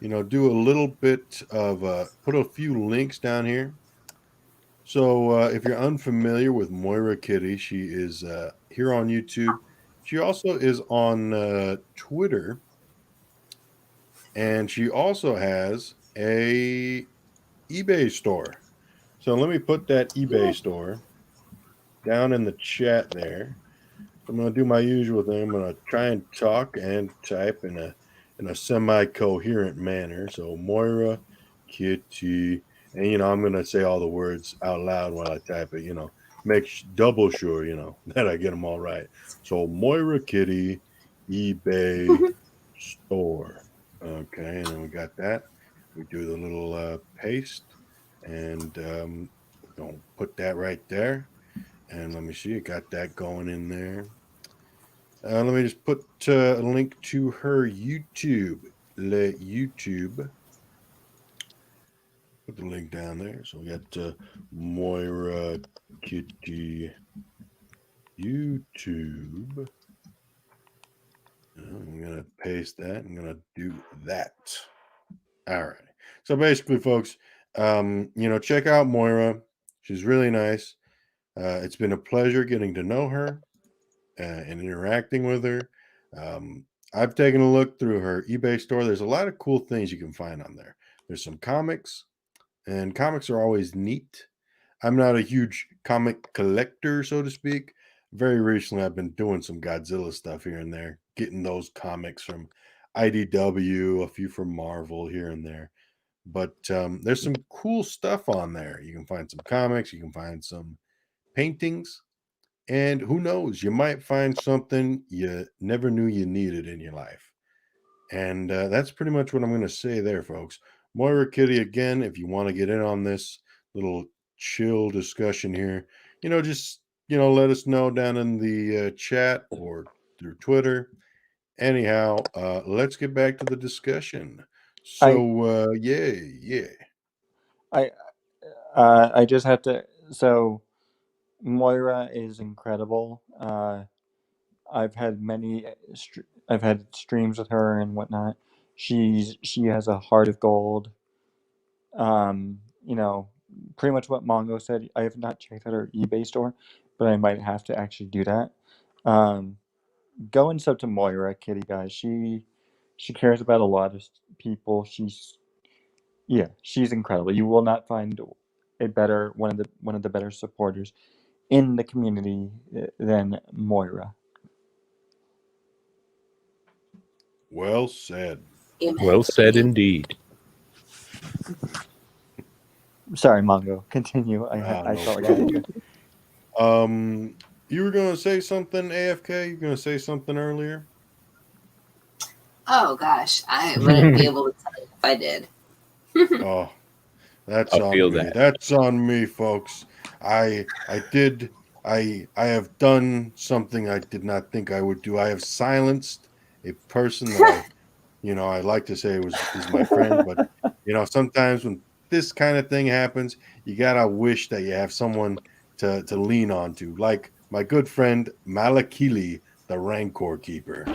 do a little bit of put a few links down here. So if you're unfamiliar with Moira Kitty, she is here on YouTube. She also is on Twitter, and she also has a eBay store. So let me put that eBay store down in the chat there. I'm going to do my usual thing. I'm going to try and talk and type in a semi-coherent manner. So Moira Kitty, and I'm going to say all the words out loud while I type it. Make double sure that I get them all right. So Moira Kitty eBay store. Okay, and then we got that. We do the little paste, and don't put that right there. And let me see, you got that going in there. Let me just put a link to her YouTube. YouTube. Put the link down there. So we got Moira Kitty YouTube. I'm going to paste that. I'm going to do that. All right. So basically, folks, check out Moira. She's really nice. It's been a pleasure getting to know her and interacting with her. I've taken a look through her eBay store. There's a lot of cool things you can find on there. There's some comics, and comics are always neat. I'm not a huge comic collector, so to speak. Very recently, I've been doing some Godzilla stuff here and there, getting those comics from IDW, a few from Marvel here and there. But there's some cool stuff on there. You can find some comics, you can find some paintings, and who knows, you might find something you never knew you needed in your life. And that's pretty much what I'm going to say there, folks. Moira Kitty, again, if you want to get in on this little chill discussion here, just, let us know down in the chat or through Twitter. Anyhow, let's get back to the discussion. So, yeah. I just have to. So, Moira is incredible. I've had I've had streams with her and whatnot. She has a heart of gold. You know, pretty much what Mongo said. I have not checked out her eBay store, but I might have to actually do that. Go and sub to Moira Kitty, guys. She cares about a lot of people. She's incredible. You will not find a better one of the better supporters in the community than Moira. Well said. Amen. Well said indeed. Sorry, Mongo. Continue. I No felt like I had to. You were going to say something, AFK? You were going to say something earlier? Oh gosh, I wouldn't be able to tell you if I did. Oh, that's I on feel me. that. That's on me, folks. I have done something I did not think I would do. I have silenced a person that I like to say is my friend, but sometimes when this kind of thing happens, you gotta wish that you have someone to lean on to, like my good friend Malakili, the Rancor Keeper.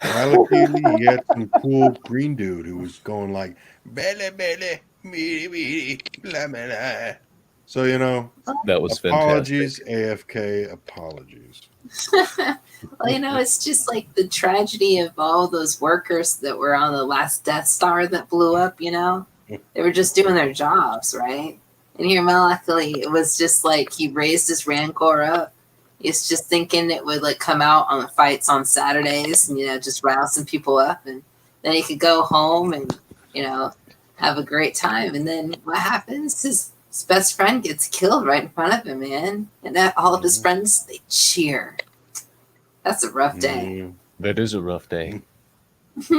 Malakili, he had some cool green dude who was going like bele bele meaty meaty blah blah. So That was apologies, fantastic. AFK, apologies. Well, it's just like the tragedy of all those workers that were on the last Death Star that blew up, They were just doing their jobs, right? And here, Malakali, it was just like he raised his Rancor up. He's just thinking it would like come out on the fights on Saturdays and, just rile some people up. And then he could go home and, have a great time. And then what happens? His best friend gets killed right in front of him, man. And all of his friends, they cheer. That's a rough day. That is a rough day.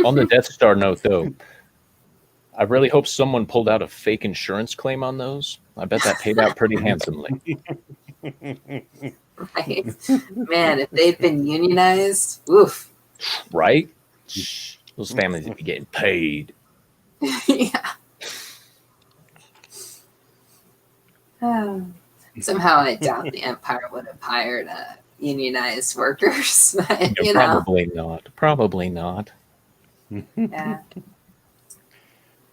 On the Death Star note, though, I really hope someone pulled out a fake insurance claim on those. I bet that paid out pretty handsomely. Right? Man, if they'd been unionized, oof. Right? Those families would be getting paid. Yeah. Somehow I doubt the Empire would have hired unionized workers. But, Probably not. Probably not. Yeah.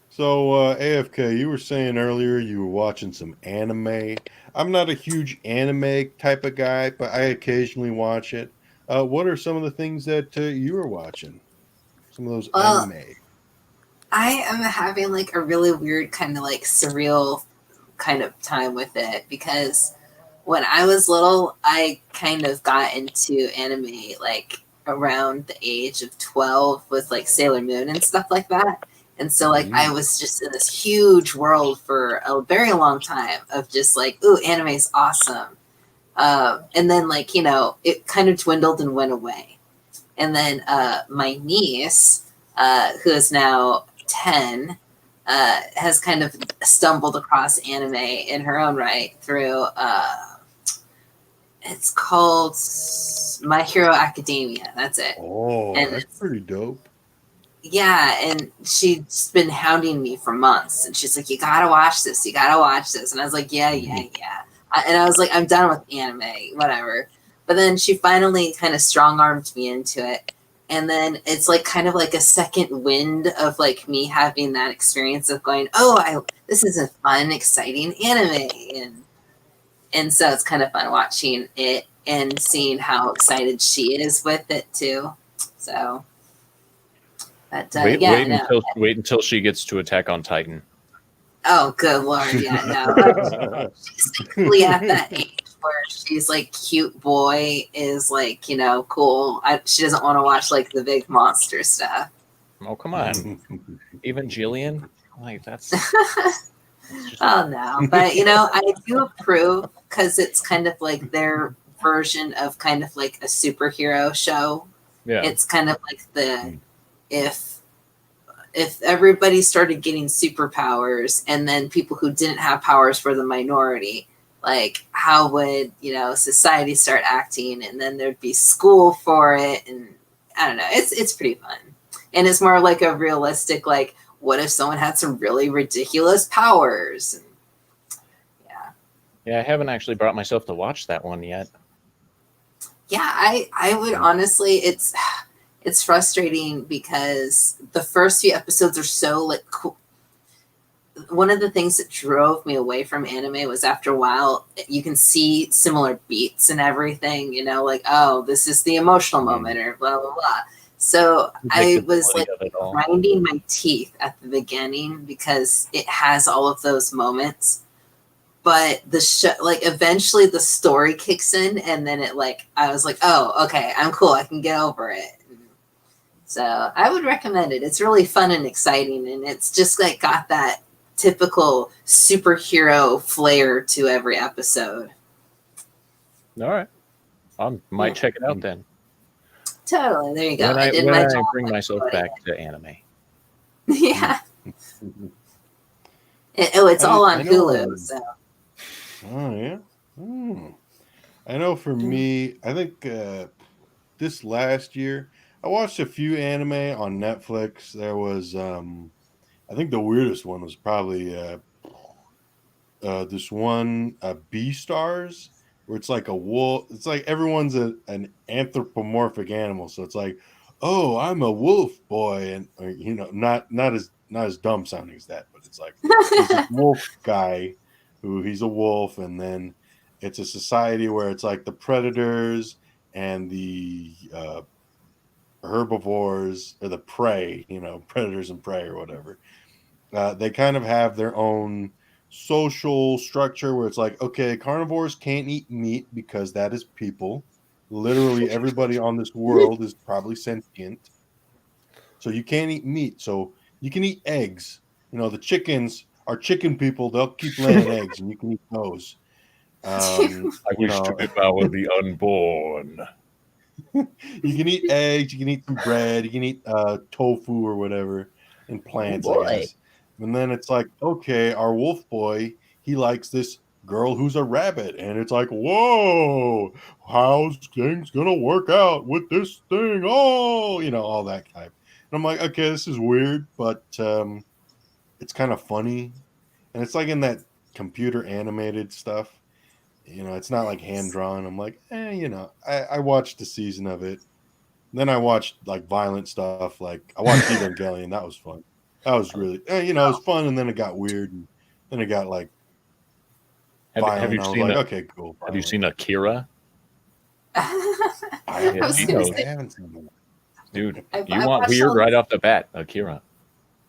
So, AFK, you were saying earlier you were watching some anime. I'm not a huge anime type of guy, but I occasionally watch it. What are some of the things that you were watching? Some of those anime. I am having like a really weird kind of like surreal kind of time with it because when I was little, I kind of got into anime like around the age of 12 with like Sailor Moon and stuff like that. And so like I was just in this huge world for a very long time of just like, ooh, anime is awesome. And then like, it kind of dwindled and went away. And then my niece, who is now 10, has kind of stumbled across anime in her own right through it's called My Hero Academia. That's it. Oh, and that's pretty dope. Yeah, and she's been hounding me for months, and she's like, "You gotta watch this. You gotta watch this." And I was like, "Yeah." And I was like, "I'm done with anime, whatever." But then she finally kind of strong armed me into it, And then it's like kind of like a second wind of like me having that experience of going, oh, this is a fun, exciting anime, and so it's kind of fun watching it and seeing how excited she is with it too. So, but wait until she gets to Attack on Titan. Oh, good Lord, yeah, no. She's basically at that age where she's like, cute boy is like, cool. She doesn't want to watch like the big monster stuff. Oh, come on. Even Jillian? Like, that's Oh, no. But, I do approve because it's kind of like their version of kind of like a superhero show. Yeah. It's kind of like if everybody started getting superpowers and then people who didn't have powers were the minority, like how would, society start acting? And then thered be school for it. And I don't know, it's pretty fun. And it's more like a realistic, like, what if someone had some really ridiculous powers? And, yeah, I haven't actually brought myself to watch that one yet. Yeah, I would honestly, it's frustrating because the first few episodes are so like cool. One of the things that drove me away from anime was after a while, you can see similar beats and everything, like, oh, this is the emotional moment or blah, blah, blah. So I was like grinding my teeth at the beginning because it has all of those moments. But the show, like, eventually the story kicks in and then I was like, oh, okay, I'm cool. I can get over it. So I would recommend it. It's really fun and exciting, and it's just like got that typical superhero flair to every episode. All right, I might check it out then. Totally. There you go. When I bring myself back to anime. Yeah. It's all on Hulu. So. Oh yeah. I know. For me, I think this last year, I watched a few anime on Netflix. There was, I think the weirdest one was probably this one, Beastars, where it's like a wolf. It's like everyone's an anthropomorphic animal. So it's like, oh, I'm a wolf boy, and not as dumb sounding as that, but it's like there's this wolf guy who he's a wolf, and then it's a society where it's like the predators and the herbivores or the prey, predators and prey or whatever. They kind of have their own social structure where it's like, okay, carnivores can't eat meat because that is people. Literally everybody on this world is probably sentient. So you can't eat meat. So you can eat eggs. The chickens are chicken people. They'll keep laying eggs and you can eat those. I wish to devour the unborn. You can eat eggs, you can eat some bread, you can eat tofu or whatever, and plants, I guess. And then it's like, okay, our wolf boy, he likes this girl who's a rabbit, and it's like, whoa, how's things gonna work out with this thing? Oh, all that type. And I'm like, okay, this is weird, but it's kind of funny, and it's like in that computer animated stuff. It's not like hand drawn. I'm like, I watched a season of it. Then I watched like violent stuff. Like I watched Evangelion. That was fun. That was really, it was fun. And then it got weird. And then it got like violent. Have you I was seen like, okay, cool. Have you seen Akira? I haven't seen that. Dude, you want weird right off the bat, Akira.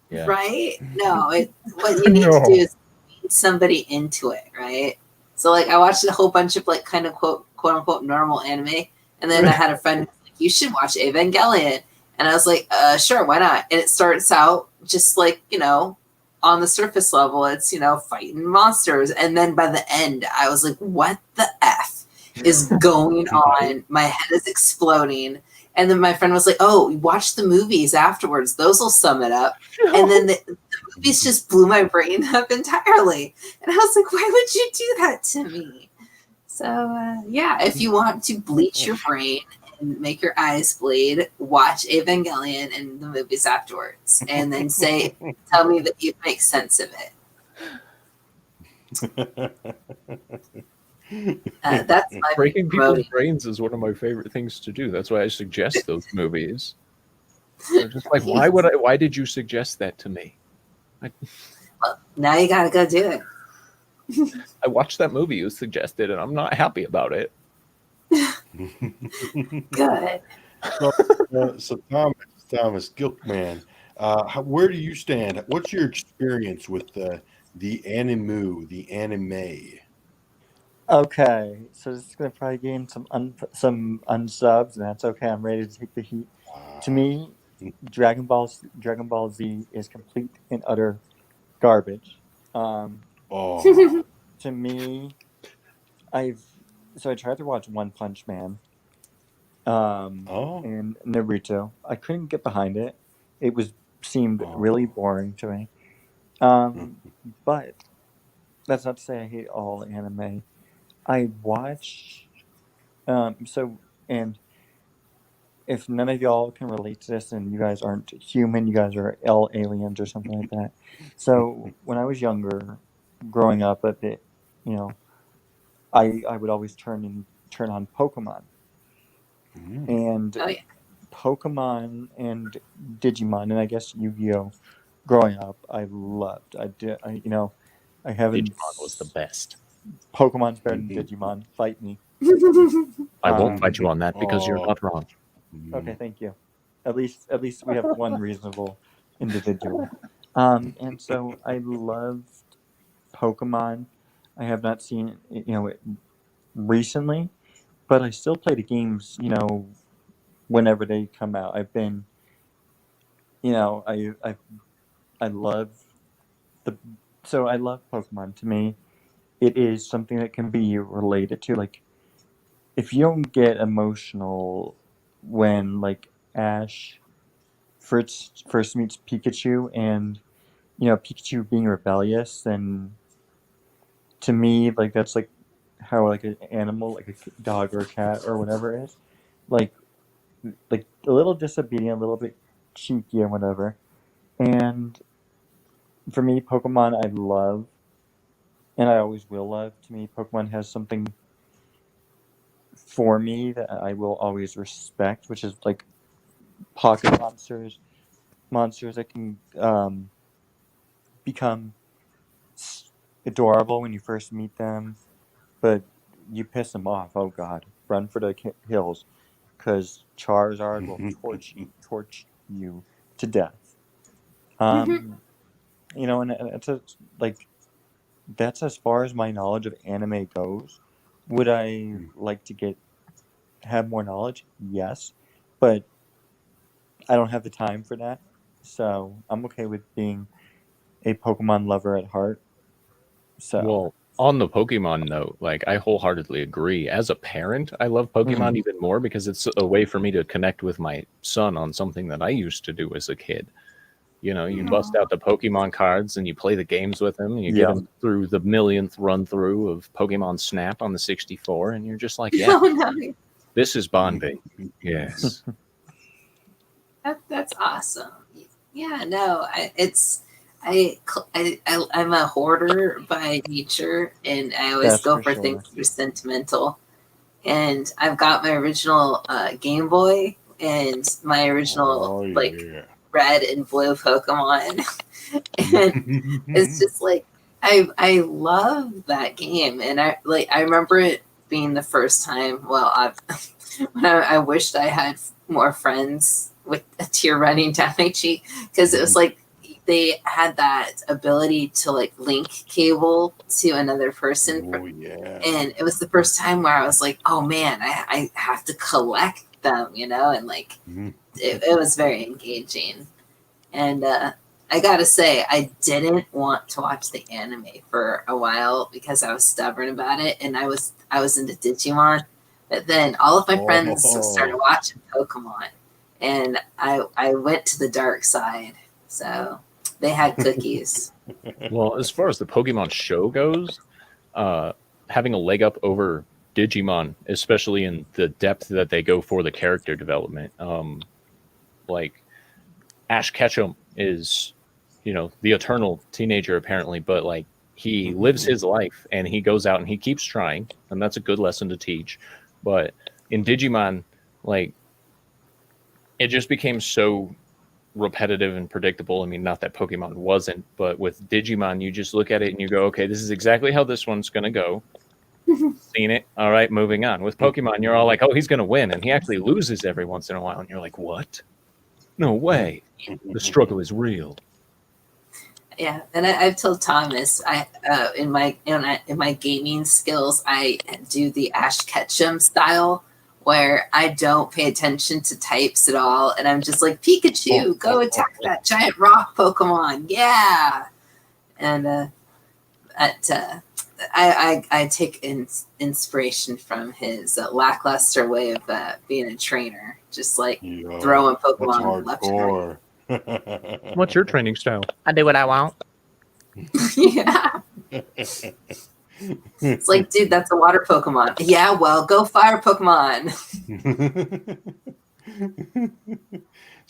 Yeah. Right? No, what you need to do is lead somebody into it, right? So like I watched a whole bunch of like kind of quote unquote normal anime, and then I had a friend who was like, you should watch Evangelion. And I was like, sure, why not? And it starts out just like, on the surface level, it's, fighting monsters. And then by the end, I was like, what the F is going on? My head is exploding. And then my friend was like, oh, watch the movies afterwards. Those will sum it up. And then the movies just blew my brain up entirely. And I was like, why would you do that to me? So, if you want to bleach your brain and make your eyes bleed, watch Evangelion and the movies afterwards. And then tell me that you make sense of it. That's my breaking people's brains is one of my favorite things to do. That's why I suggest those movies. They're just like, why did you suggest that to me? Well, now you gotta go do it. I watched that movie you suggested, and I'm not happy about it. Good. So Thomas Gilkman, where do you stand? What's your experience with the anime? Okay, so this is gonna probably gain some unsubs, and that's okay. I'm ready to take the heat. To me, Dragon Ball Z is complete and utter garbage. Oh, To me, I tried to watch One Punch Man, oh, and Naruto. I couldn't get behind it. It seemed really boring to me. But that's not to say I hate all anime. I watch and if none of y'all can relate to this and you guys aren't human, you guys are aliens or something like that. So when I was younger, growing up a bit, you know, I would always turn on Pokemon. And Oh yeah. Pokemon and Digimon, and I guess Yu-Gi-Oh! Growing up, I loved. I haven't. Digimon was the best. Pokemon's better than Digimon. Fight me. I won't fight you on that because you're not wrong. Okay, thank you. At least we have one reasonable individual. And so I loved Pokemon. I have not seen it recently, but I still play the games. Whenever they come out, I've been. I love the. So I love Pokemon. To me, it is something that can be related to. Like, if you don't get emotional when like Ash first meets Pikachu, and Pikachu being rebellious, then to me, like, that's like how like an animal, like a dog or a cat or whatever is, like a little disobedient, a little bit cheeky and whatever. And for me, Pokemon I love, and I always will love. To me, Pokemon has something for me that I will always respect, which is like pocket monsters that can become adorable when you first meet them, but you piss them off. Oh God, run for the hills, because Charizard will torch you to death. And like that's as far as my knowledge of anime goes. Would I like to have more knowledge? Yes, but I don't have the time for that. So I'm okay with being a Pokemon lover at heart. So Well, on the Pokemon note, like I wholeheartedly agree. As a parent, I love Pokemon even more because it's a way for me to connect with my son on something that I used to do as a kid. You bust out the Pokemon cards and you play the games with him, and you get him through the millionth run through of Pokemon Snap on the 64, and you're just like, yeah, Oh no. this is bonding. Yes. That's awesome. Yeah, no, I'm a hoarder by nature, and I always That's go for for sure. things that are sentimental. And I've got my original Game Boy and my original red and blue Pokemon, and it's just like I love that game, and I remember it being the first time. Well, when I wished I had more friends with a tear running down my cheek, because it was like they had that ability to like link cable to another person. Oh yeah. And it was the first time where I was like, oh man, I have to collect them, and like it was very engaging. And I gotta say, I didn't want to watch the anime for a while because I was stubborn about it, and I was into Digimon. But then all of my friends started watching Pokemon, and I went to the dark side. So they had cookies. Well, as far as the Pokemon show goes, having a leg up over Digimon, especially in the depth that they go for the character development, like Ash Ketchum is, the eternal teenager apparently, but like he lives his life and he goes out and he keeps trying, and that's a good lesson to teach. But in Digimon, like it just became so repetitive and predictable. I mean, not that Pokemon wasn't, but with Digimon, you just look at it and you go, okay, this is exactly how this one's going to go. Seen it. All right, moving on. With Pokemon, you're all like, oh, he's going to win. And he actually loses every once in a while. And you're like, what? No way. The struggle is real. Yeah, and I've told Thomas, in my gaming skills, I do the Ash Ketchum style, where I don't pay attention to types at all, and I'm just like, Pikachu, go attack that giant rock Pokemon, yeah. And I take inspiration from his lackluster way of being a trainer, just like throwing Pokemon left and right. What's your training style? I do what I want. Yeah. It's like, dude, that's a water Pokemon. Yeah, well, go fire Pokemon.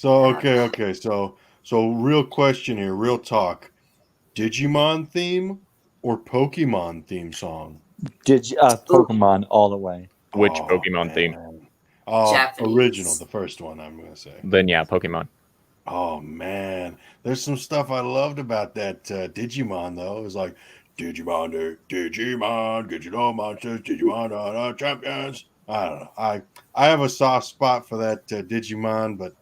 Okay. So real question here, real talk. Digimon theme or Pokemon theme song? Pokemon all the way. Which Pokemon theme? Japanese. Original, the first one, I'm going to say. Then yeah, Pokemon. Oh, man. There's some stuff I loved about that Digimon, though. It was like, Digimon, get you know monsters, Digimon, champions. I don't know. I have a soft spot for that Digimon, but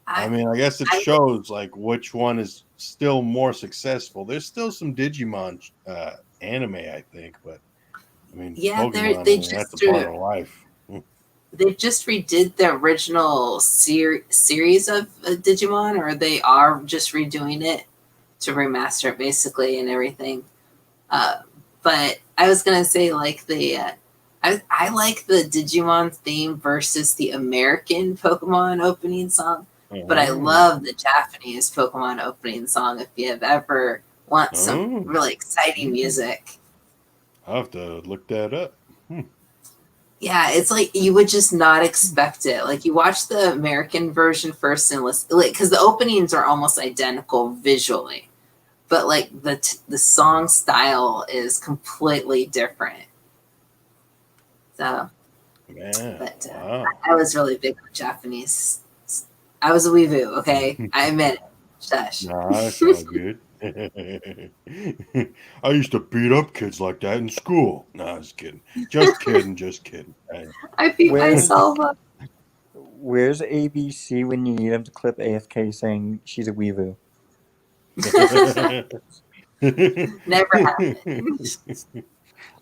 I mean, I guess it shows like which one is still more successful. There's still some Digimon anime, I think, but I mean, yeah, Pokemon, that's a part of life. They just redid the original series of Digimon, or they are just redoing it to remaster it basically and everything. But I was gonna say, like, I like the Digimon theme versus the American Pokemon opening song, but I love the Japanese Pokemon opening song. If you have ever want some really exciting music, I'll have to look that up. Yeah, it's like you would just not expect it. Like you watch the American version first and listen, like, because the openings are almost identical visually, but like the song style is completely different. So, but I was really big on Japanese. I was a weeboo, okay? I admit it. Shush. Nah, that's all good. I used to beat up kids like that in school. No, I was kidding. Just kidding. I beat myself up. Where's ABC when you need them to clip AFK saying she's a weeboo? Never happened.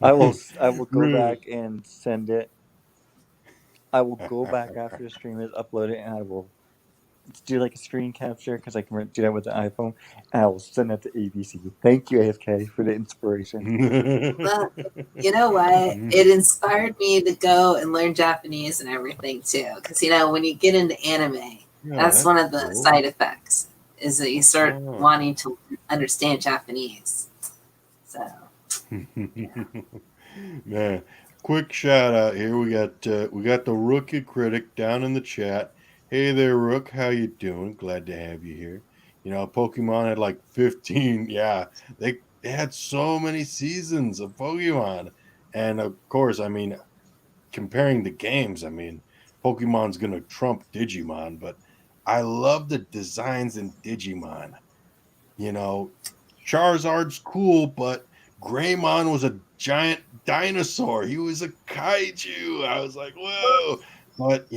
I will go back and send it. I will go back after the stream is uploaded, and I will do like a screen capture because I can do that with the iPhone, and I will send that to ABC. Thank you, AFK, for the inspiration. Well, you know what? It inspired me to go and learn Japanese and everything too. Because when you get into anime, that's one of the side effects is that you start wanting to understand Japanese. So, man, quick shout out here. We got the Rookie Critic down in the chat. Hey there, Rook. How you doing? Glad to have you here. Pokemon had like 15. Yeah, they had so many seasons of Pokemon. And of course, I mean, comparing the games, I mean, Pokemon's going to trump Digimon. But I love the designs in Digimon. Charizard's cool, but Greymon was a giant dinosaur. He was a kaiju. I was like, whoa. But,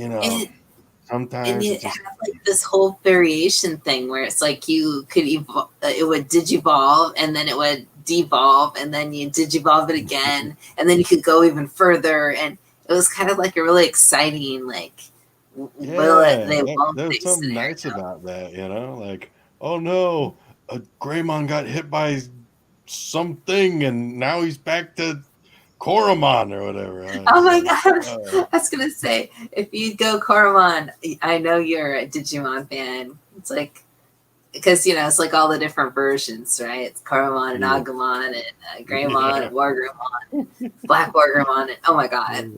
sometimes and it had like this whole variation thing where it's like you could evolve, it would digivolve and then it would devolve and then you digivolve it again and then you could go even further, and it was kind of like a really exciting there's something nice about that, like, oh no, a Greymon got hit by something and now he's back to Koromon or whatever. Oh my god! I was gonna say, if you go Koromon, I know you're a Digimon fan. It's like, because it's like all the different versions, right? It's Koromon and Agumon and Greymon and Wargreymon, Black Wargreymon, and oh my god!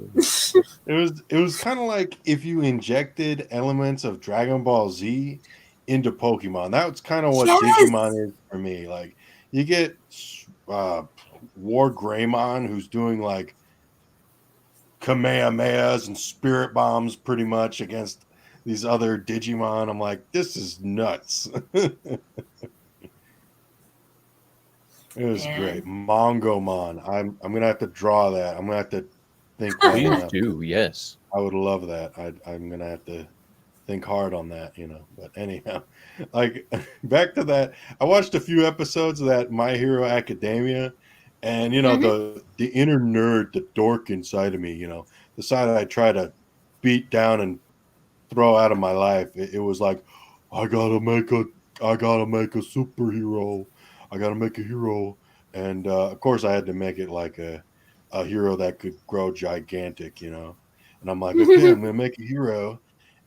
It was kind of like if you injected elements of Dragon Ball Z into Pokemon. That's kind of what Digimon is for me. Like you get War Greymon, who's doing like Kamehamehas and spirit bombs pretty much against these other Digimon. I'm like, this is nuts. It was great. And Mongomon. I'm gonna have to draw that. I'm gonna have to think long Please enough. do, yes. I would love that. I'm gonna have to think hard on that, But anyhow, like back to that, I watched a few episodes of that My Hero Academia, and Mhm. the inner nerd, the dork inside of me, the side that I try to beat down and throw out of my life. It was like, I gotta make a superhero. I gotta make a hero, and of course I had to make it like a hero that could grow gigantic, And I'm like, okay, I'm gonna make a hero,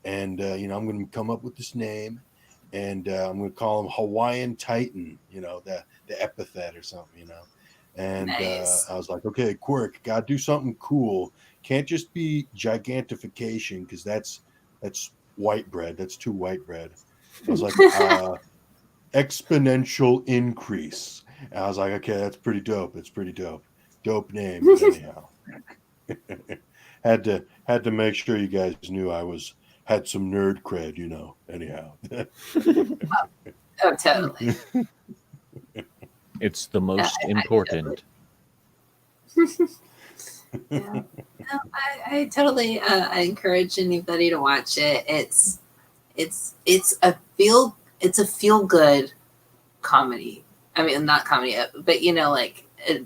and I'm gonna come up with this name, and I'm gonna call him Hawaiian Titan, the epithet or something, And Nice. I was like, okay, Quirk, gotta do something cool. Can't just be gigantification because that's white bread. That's too white bread. I was like, exponential increase. And I was like, okay, that's pretty dope. It's pretty dope. Dope name. But anyhow, had to make sure you guys knew I had some nerd cred, Anyhow. Oh, totally. It's the Yeah, most important. yeah. No, I totally I encourage anybody to watch it. It's a feel good comedy. I mean, not comedy, but like a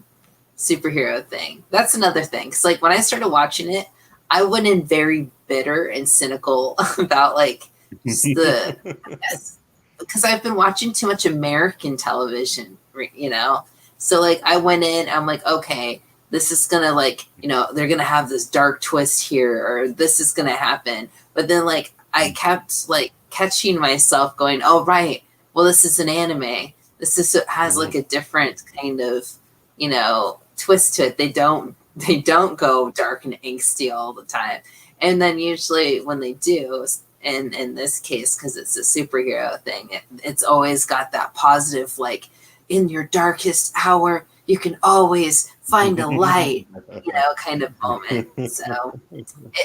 superhero thing. That's another thing. Because like when I started watching it, I went in very bitter and cynical about like just because I've been watching too much American television, So like I went in, I'm like, okay, this is gonna like, they're gonna have this dark twist here, or this is gonna happen. But then like I kept like catching myself going, oh right, well this is an anime. Has like a different kind of, twist to it. They don't go dark and angsty all the time. And then usually when they do, and in this case, because it's a superhero thing, it's always got that positive, like in your darkest hour, you can always find a light, kind of moment. So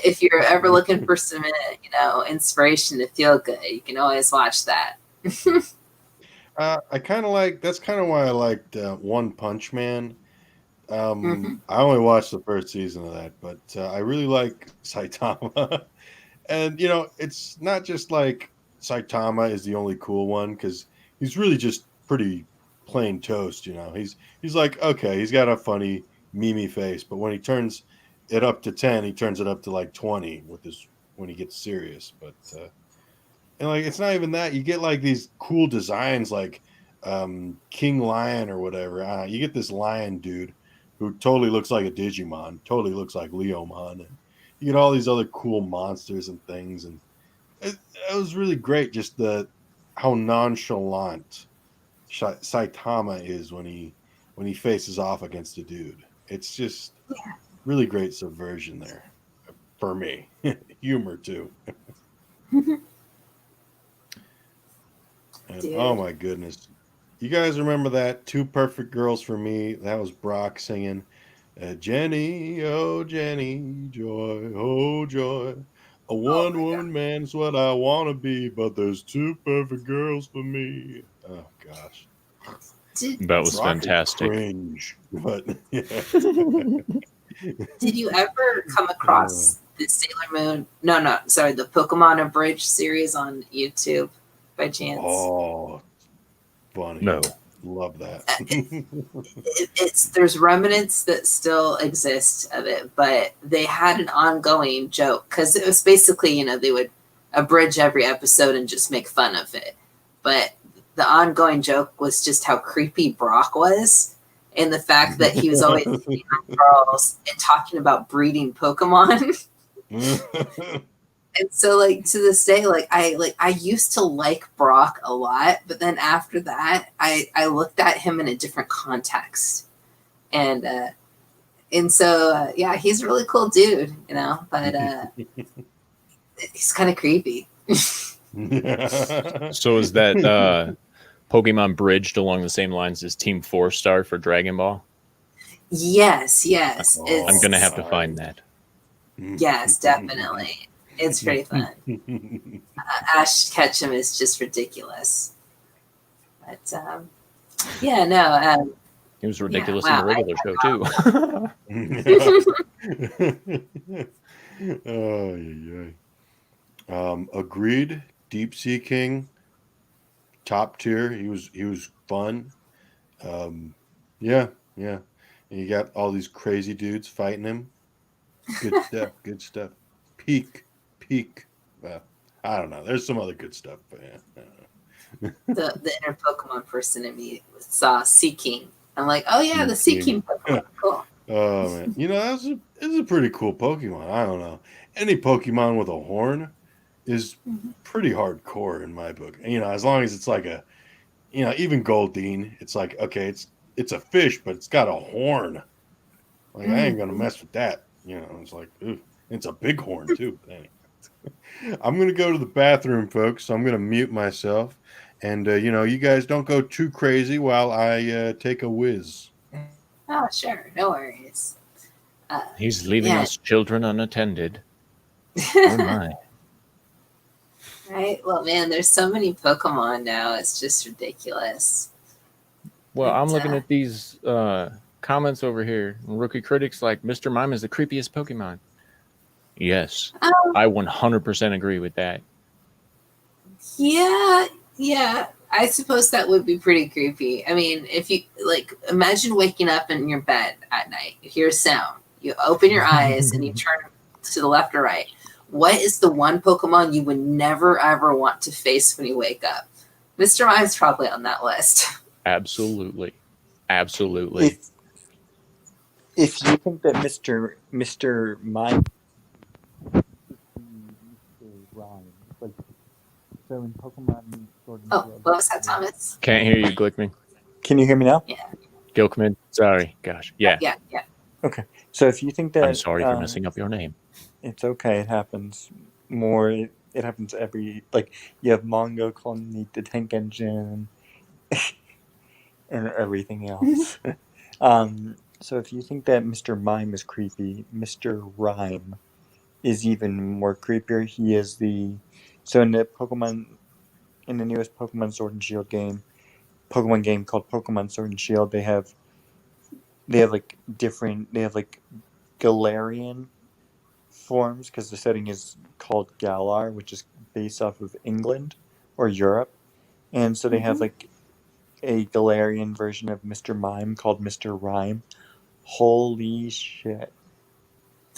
if you're ever looking for some, inspiration to feel good, you can always watch that. I kind of that's kind of why I liked One Punch Man. Mhm. I only watched the first season of that, but I really like Saitama. And it's not just like Saitama is the only cool one because he's really just pretty plain toast. He's like, okay, he's got a funny mimi face, but when he turns it up to 10, he turns it up to like 20 when he gets serious. But and like it's not even that. You get like these cool designs like King Lion or whatever. You get this lion dude who totally looks like a Digimon, totally looks like Leomon, and you get all these other cool monsters and things, and it was really great. Just how nonchalant Saitama is when he faces off against a dude. It's just really great subversion there for me. Humor too. And oh Dude. my goodness. You guys remember that Two Perfect Girls for Me? That was Brock singing Jenny, oh Jenny, joy, oh joy. A Oh one my god. woman man's what I want to be, but there's two perfect girls for me. Oh gosh. Did That was Brock is fantastic. cringe, but yeah. Did you ever come across the Sailor Moon? No, sorry, the Pokemon Abridged series on YouTube by chance? Oh, funny. No. Love that. There's remnants that still exist of it, but they had an ongoing joke because it was basically, they would abridge every episode and just make fun of it. But the ongoing joke was just how creepy Brock was, and the fact that he was always hitting on girls and talking about breeding Pokemon. And so like to this day, I used to like Brock a lot, but then after that I looked at him in a different context. And so yeah, he's a really cool dude, but he's kind of creepy. So is that Pokemon bridged along the same lines as Team 4-Star for Dragon Ball? Yes. Oh, I'm gonna have to find that. Yes, definitely. It's pretty fun. Ash Ketchum is just ridiculous. But yeah, no. He was ridiculous wow, in the regular show too. Oh, yeah. Agreed. Deep Sea King, top tier. He was fun. Yeah. And you got all these crazy dudes fighting him. Good stuff. Good stuff. Peak. I don't know. There's some other good stuff, but yeah. The inner Pokemon person in me saw Sea King. I'm like, oh yeah, the Sea King Pokemon. Cool. Oh man, it's a pretty cool Pokemon. I don't know. Any Pokemon with a horn is pretty hardcore in my book. As long as it's like even Goldeen, it's like, okay, it's a fish, but it's got a horn. Like I ain't gonna mess with that. It's like, ooh, it's a big horn too. Anyway. I'm gonna go to the bathroom, folks. So I'm gonna mute myself, and you guys don't go too crazy while I take a whiz. Oh sure, no worries. He's leaving us children unattended. Oh my. Right? Well, man, there's so many Pokemon now. It's just ridiculous. Well, I'm looking at these comments over here. Rookie Critics like, Mr. Mime is the creepiest Pokemon. Yes, I 100% agree with that. Yeah. I suppose that would be pretty creepy. I mean, if you imagine waking up in your bed at night, you hear a sound, you open your eyes, and you turn to the left or right. What is the one Pokemon you would never ever want to face when you wake up? Mr. Mime's probably on that list. Absolutely. If you think that Mr. Mime, Rhyme, like so in Pokemon Sword and Shield. What was that, Thomas? Can't hear you, Glickman. Can you hear me now? Yeah. Gilkman. Sorry. Gosh. Yeah. Okay. So if you think that I'm sorry for messing up your name. It's okay. It happens more. It happens every you have Mongo calling the tank engine and everything else. So if you think that Mr. Mime is creepy, Mr. Rhyme is even more creepier. He is so in the newest Pokemon Sword and Shield Pokemon game called Pokemon Sword and Shield, they have Galarian forms because the setting is called Galar, which is based off of England or Europe, and so they have a Galarian version of Mr. Mime called Mr. Rhyme. Holy shit,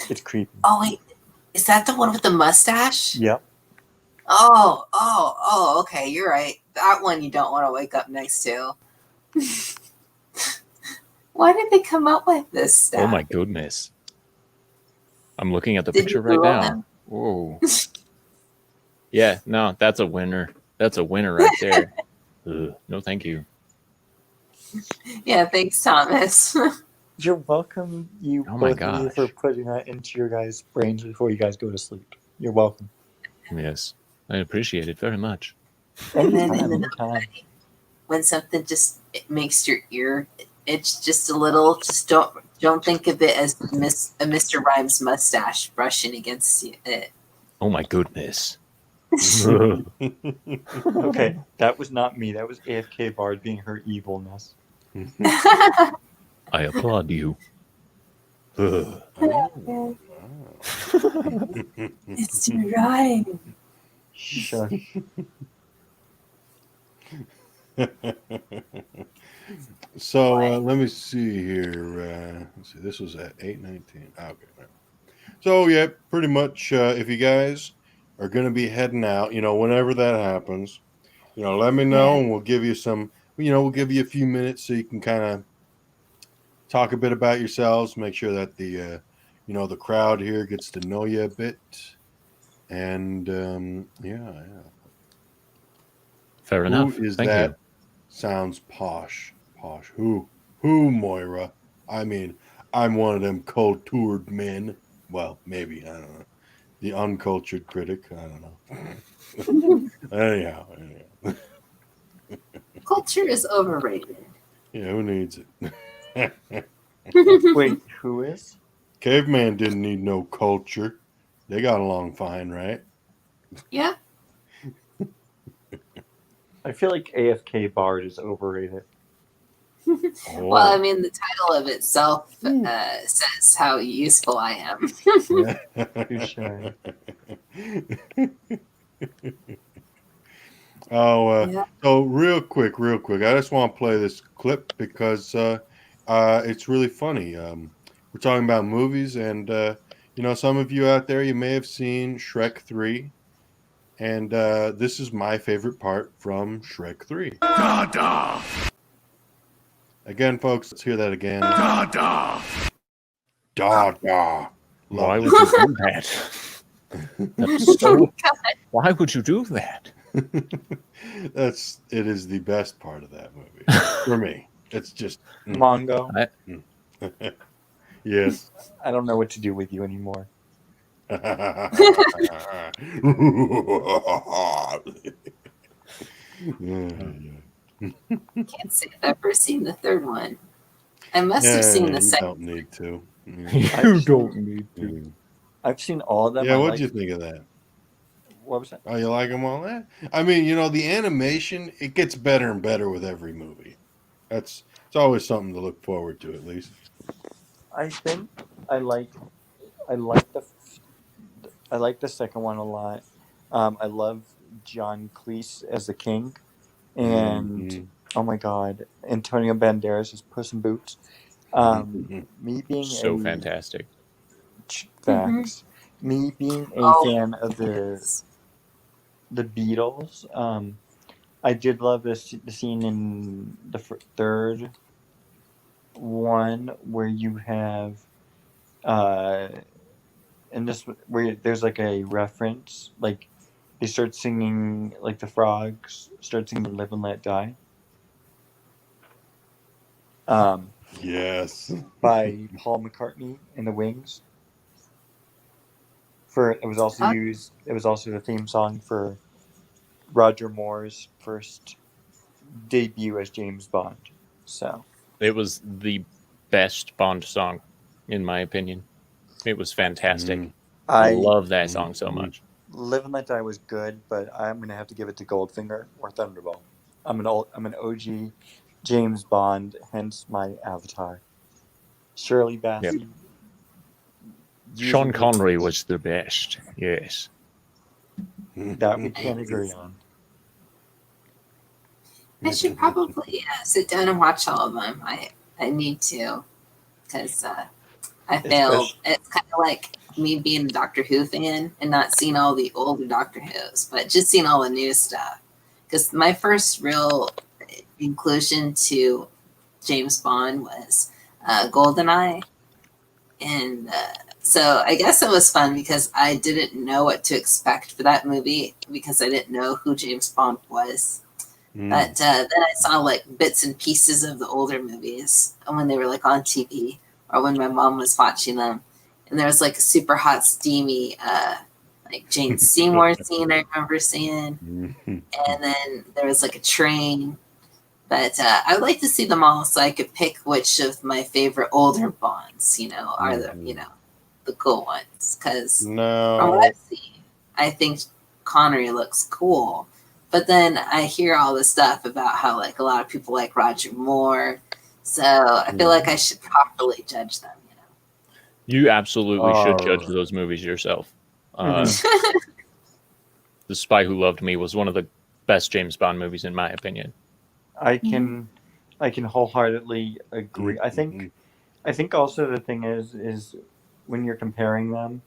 it's creepy. Oh wait, is that the one with the mustache? Yep. Oh, okay, you're right. That one you don't want to wake up next to. Why did they come up with this stuff? Oh my goodness. I'm looking at the picture right now. Whoa. Yeah, no, that's a winner. That's a winner right there. No, thank you. Yeah, thanks, Thomas. You're welcome, Oh my both of you, gosh. for putting that into your guys' brains before you guys go to sleep. You're welcome. Yes, I appreciate it very much. And then Anytime. when something just makes your ear itch just a little, just don't think of it as a Mr. Rhymes mustache brushing against it. Oh my goodness. Okay, that was not me. That was AFK Bard being her evilness. I applaud you. Mr. Rhyme. Shush. So let me see here. Let's see. This was at 8:19. Okay. So yeah, pretty much. If you guys are going to be heading out, whenever that happens, let me know, and we'll give you some. We'll give you a few minutes so you can kind of talk a bit about yourselves. Make sure that the the crowd here gets to know you a bit, and yeah. Fair enough. Who is Thank that? you. Sounds posh. Who, Moira? I mean, I'm one of them cultured men. Well, maybe, I don't know. The uncultured critic, I don't know. Anyhow. Culture is overrated. Yeah, who needs it? Wait, who is? Caveman didn't need no culture. They got along fine, right? Yeah. I feel like AFK Bard is overrated. Well, I Oh. mean, the title of itself says how useful I am. Touche. Yeah. So real quick, I just want to play this clip because it's really funny. We're talking about movies, and some of you out there, you may have seen Shrek 3, and this is my favorite part from Shrek 3. Dada! Again, folks, let's hear that again. Dada! Dada. Why Love would you do that? That's so. Why would you do that? it is the best part of that movie for me. It's just Mongo, yes. I don't know what to do with you anymore. Can't say I've ever seen the third one. I must have seen the You second. don't need to. You don't need to. I've seen all of them. Yeah, I what'd like, you think of that? What was that? Oh, you like them all? That? I mean, the animation, it gets better and better with every movie. It's always something to look forward to, at least. I think I like the second one a lot. I love John Cleese as the king, and Mhm. oh my god, Antonio Banderas as Puss in Boots. Me being So a fantastic. facts, me being a Oh, fan of the Beatles. I did love the scene in the third one where you have and this where there's like a reference, like they start singing, like the frogs start singing "Live and Let Die" Yes. by Paul McCartney and the Wings. It was also huh? used. It was also the theme song for Roger Moore's first debut as James Bond. So It was the best Bond song, in my opinion. It was fantastic. Mhm. I I love that song so Mhm. much. "Live and Let Die" was good, but I'm gonna have to give it to Goldfinger or Thunderball. I'm an OG James Bond, hence my avatar. Shirley Bassey. Sean using her Connery voice. was the best. Yes. That we can't agree on. I should probably sit down and watch all of them. I need to, because I failed. Especially, It's kind of like me being a Doctor Who fan and not seeing all the older Doctor Who's, but just seeing all the new stuff. Because my first real inclusion to James Bond was GoldenEye. And so I guess it was fun because I didn't know what to expect for that movie because I didn't know who James Bond was. But then I saw like bits and pieces of the older movies when they were like on TV or when my mom was watching them. And there was like a super hot, steamy, like Jane Seymour scene I remember seeing. And then there was like a train. But I would like to see them all so I could pick which of my favorite older Bonds, are the cool ones. Because from what No. I've seen, I think Connery looks cool. But then I hear all this stuff about how like a lot of people like Roger Moore. So I feel like I should properly judge them, You absolutely should judge Oh. those movies yourself. Mhm. The Spy Who Loved Me was one of the best James Bond movies, in my opinion. I can wholeheartedly agree. I think also the thing is when you're comparing them,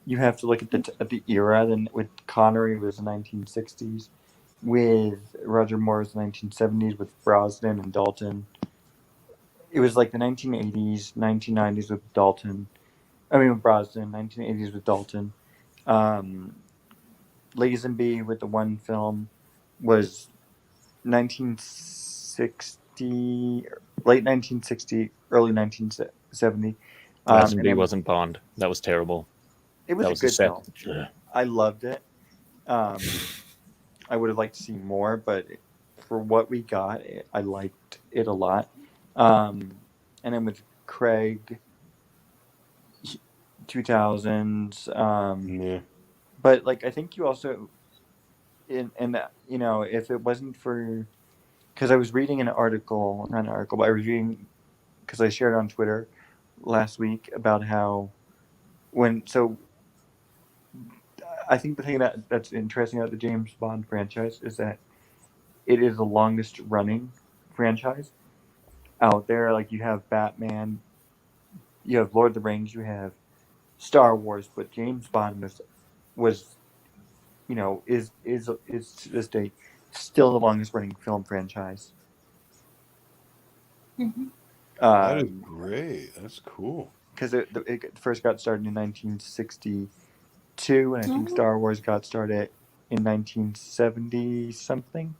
you have to look at the era. Then with Connery was the 1960s, with Roger Moore was the 1970s, with Brosnan and Dalton. It was like the 1980s, 1990s with Dalton. I mean with Brosnan, 1980s with Dalton. Um, Lazenby with the one film was 1960, late 1960, early 1970. And Lazenby then wasn't Bond. That was terrible. it was That a was the good set. film. I loved it. I would have liked to see more, but for what we got, I liked it a lot. And then with Craig, 2000s. Yeah. But like I think you also you know, if it wasn't for, because I was reading an article, not an article, but I was reading, because I shared on Twitter last week about how I think the thing that's interesting about the James Bond franchise is that it is the longest running franchise out there. Like you have Batman, you have Lord of the Rings, you have Star Wars, but James Bond was you know is to this day still the longest running film franchise. Mhm. That is great. That's cool. Because it first got started in 1962, and I think Mhm. Star Wars got started in 1970 something.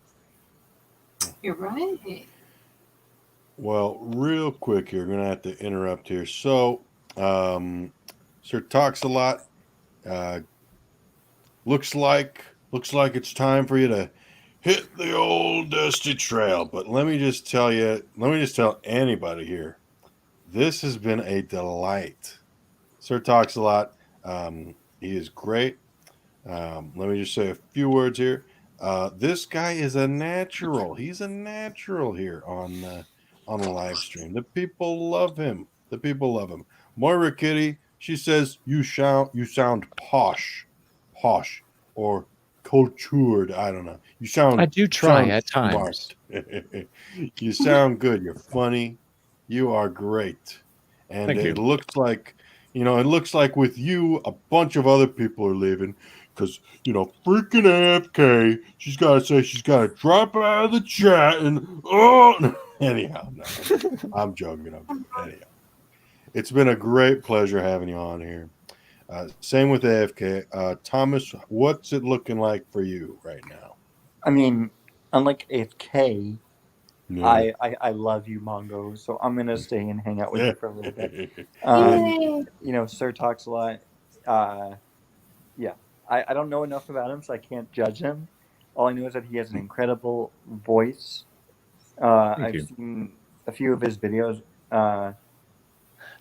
You're right. Well, real quick here, gonna have to interrupt here. So, Sir talks a lot. Uh, looks like it's time for you to hit the old dusty trail. But let me just tell you, let me just tell anybody here, this has been a delight. Sir talks a lot. He is great. Let me just say a few words here. This guy is a natural. He's a natural here on the live stream. The people love him. The people love him. Moira Kitty, she says you sound posh, or cultured. I don't know. You I sound do you try sound at smart. times. You sound good. You're funny. You are great. And Thank it you. looks like it looks like with you, a bunch of other people are leaving because freaking AFK. She's got to say she's got to drop out of the chat and anyhow, no, I'm joking. Anyhow, it's been a great pleasure having you on here. Same with AFK. Thomas, what's it looking like for you right now? I mean, unlike AFK, Yeah. I love you, Mongo. So I'm gonna stay and hang out with you for a little bit. Yay. You know, Sir talks a lot. Uh, yeah, I don't know enough about him, so I can't judge him. All I know is that he has an incredible voice. Thank I've you. seen a few of his videos. Uh,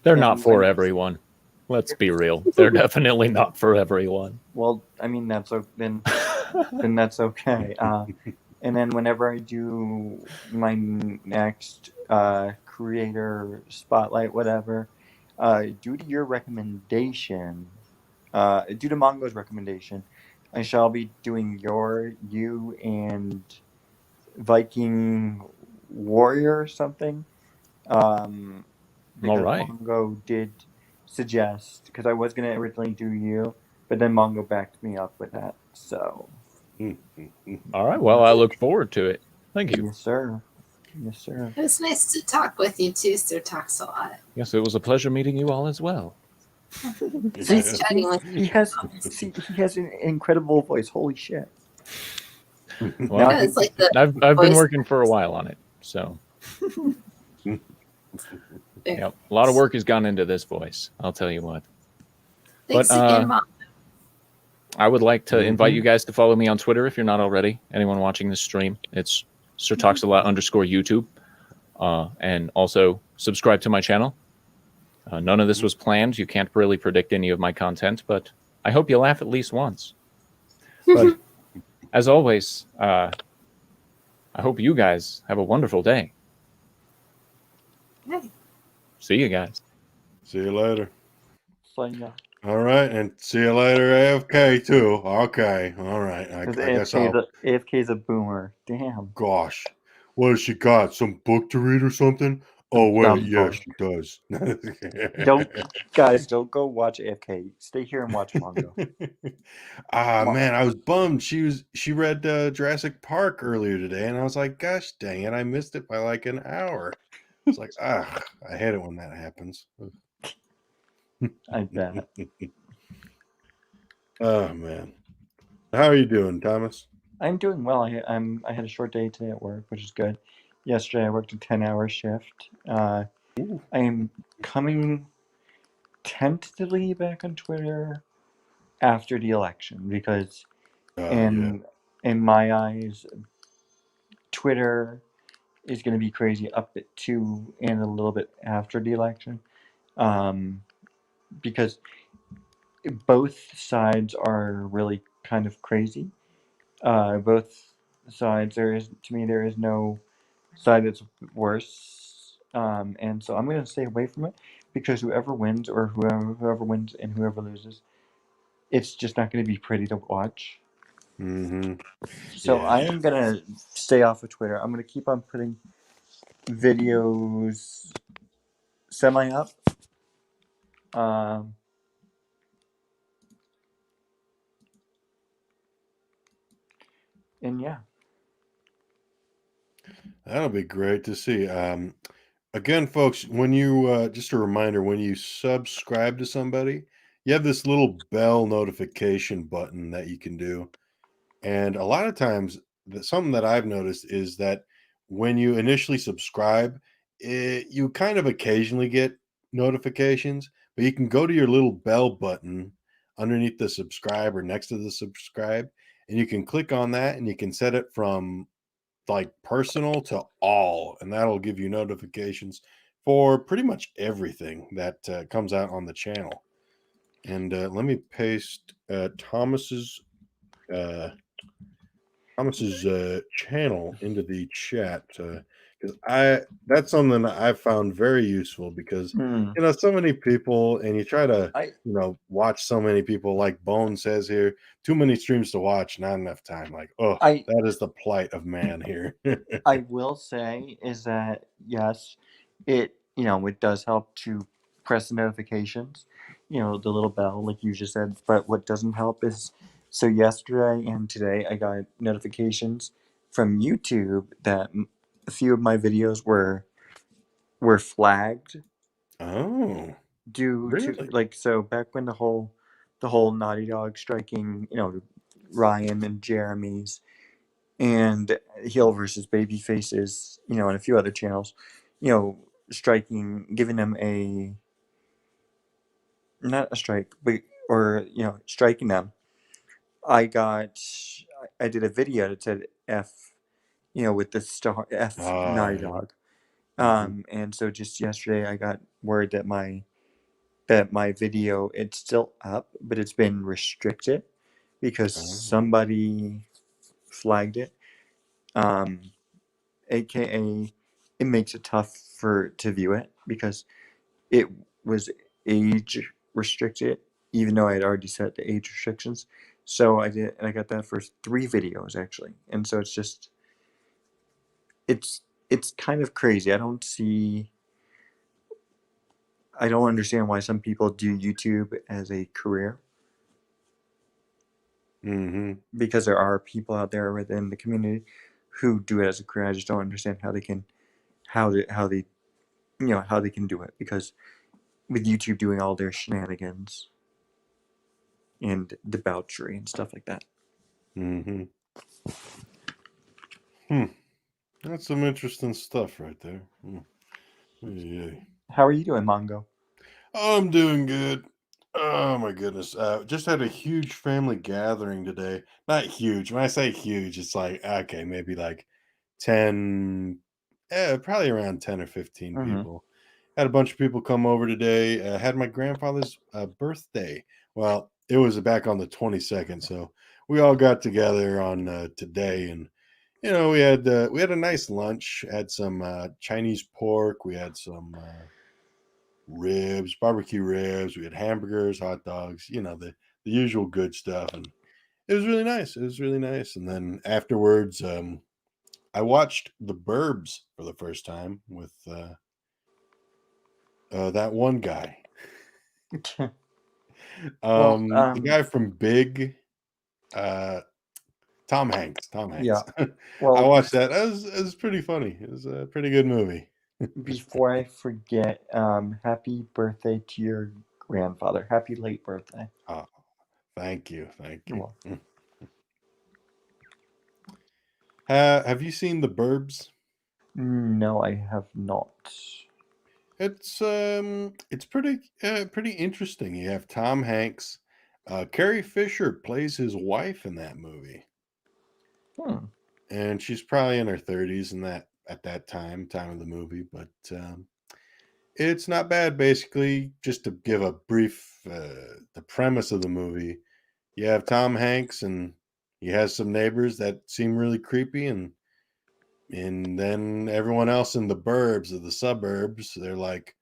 They're not and for everyone. Let's be real. They're definitely not for everyone. well, I mean then that's okay. And then whenever I do my next creator spotlight, whatever, due to your recommendation, due to Mongo's recommendation, I shall be doing you and Viking Warrior or something. Um, All because right. Mongo did suggest, because I was gonna originally do you, but then Mongo backed me up with that. So All right. Well, I look forward to it. Thank you. yes, sir. Yes, sir. It was nice to talk with you too. Sir talks a lot. Yes, it was a pleasure meeting you all as well. See, Nice chatting with you. he has an incredible voice. Holy shit! Well, Yeah, it's like the I've been voice. working for a while on it, so yeah, a lot of work has gone into this voice. I'll tell you what. Thanks But again, Mom. I would like to invite Mhm. you guys to follow me on Twitter if you're not already. Anyone watching this stream, it's Sir Talks a Lot _ YouTube, and also subscribe to my channel. None of this was planned. You can't really predict any of my content, but I hope you laugh at least once. But as always, I hope you guys have a wonderful day. Hey. See you guys. See you later. So yeah, All right, and see you later, AFK too. Okay, all right. because I guess I'll. AFK is a boomer. Damn, Gosh, what has she got? Some book to read or something? some Oh wait, dumb yeah, book. she does. Don't go watch AFK. Stay here and watch Mongo. Man, I was bummed. She read Jurassic Park earlier today, and I was like, gosh dang it, I missed it by like an hour. It's like, I hate it when that happens. I bet. Oh man, how are you doing, Thomas? I'm doing well. I had a short day today at work, which is good. Yesterday I worked a 10-hour shift. I am coming tentatively back on Twitter after the election because Yeah. in my eyes, Twitter is going to be crazy up to and a little bit after the election, because both sides are really kind of crazy. Both sides, there is no side that's worse. And so I'm going to stay away from it because whoever wins or whoever wins and whoever loses, it's just not going to be pretty to watch. Mm-hmm. So Yeah. I am going to stay off of Twitter. I'm going to keep on putting videos semi up. Um, and yeah. That'll be great to see. Again, folks, when you just a reminder, when you subscribe to somebody, you have this little bell notification button that you can do. And a lot of times, something that I've noticed is that when you initially subscribe, you kind of occasionally get notifications, but you can go to your little bell button underneath the subscribe or next to the subscribe, and you can click on that and you can set it from like personal to all, and that'll give you notifications for pretty much everything that comes out on the channel. And let me paste uh, Thomas's channel into the chat because I that's something that I found very useful because Mm. so many people and you try to I watch so many people like Bone says here, too many streams to watch, not enough time. Like, oh, I that is the plight of man here. I will say is that yes, it does help to press the notifications, the little bell like you just said. But what doesn't help is so yesterday and today I got notifications from YouTube that a few of my videos were flagged Oh, due to really? so back when the whole Naughty Dog striking Ryan and Jeremy's and Heel versus Baby Faces, and a few other channels, striking, giving them not a strike, but or striking them. I did a video that said F, with the star F Ah, Naughty yeah. Dog. Mhm. And so just yesterday I got word that my video, it's still up, but it's been restricted because Oh. somebody flagged it. AKA, it makes it tough to view it because it was age restricted, even though I had already set the age restrictions. So I did, and I got that for 3 videos actually, and so it's it's kind of crazy. I don't understand why some people do YouTube as a career, Mhm. because there are people out there within the community who do it as a career. I just don't understand how they can do it, because with YouTube doing all their shenanigans and debauchery and stuff like that. Mhm. Hmm. That's some interesting stuff right there. Hmm. Yeah. How are you doing, Mongo? I'm doing good. Oh my goodness. Just had a huge family gathering today. Not huge. When I say huge, it's like, okay, maybe like 10, probably around 10 or 15 Mm-hmm. people. Had a bunch of people come over today. Had my grandfather's birthday. Well, it was back on the 22nd. So we all got together on today, and we had a nice lunch. Had some Chinese pork. We had some ribs, barbecue ribs. We had hamburgers, hot dogs. The usual good stuff, and it was really nice. It was really nice. And then afterwards, I watched The Burbs for the first time with that one guy, Well, the guy from Big, uh, Tom Hanks. Tom yeah. Hanks. I Well, watched that. It was pretty funny. It was a pretty good movie. before I forget, happy birthday to your grandfather. Happy late birthday. Oh, thank you, thank You're you. welcome. Have you seen The Burbs? No, I have not. It's pretty interesting. You have Tom Hanks. Carrie Fisher plays his wife in that movie, Hmm. and she's probably in her 30s in that at that time of the movie. But It's not bad. Basically, just to give a brief the premise of the movie, you have Tom Hanks and he has some neighbors that seem really creepy, and then everyone else in the burbs or the suburbs, they're like,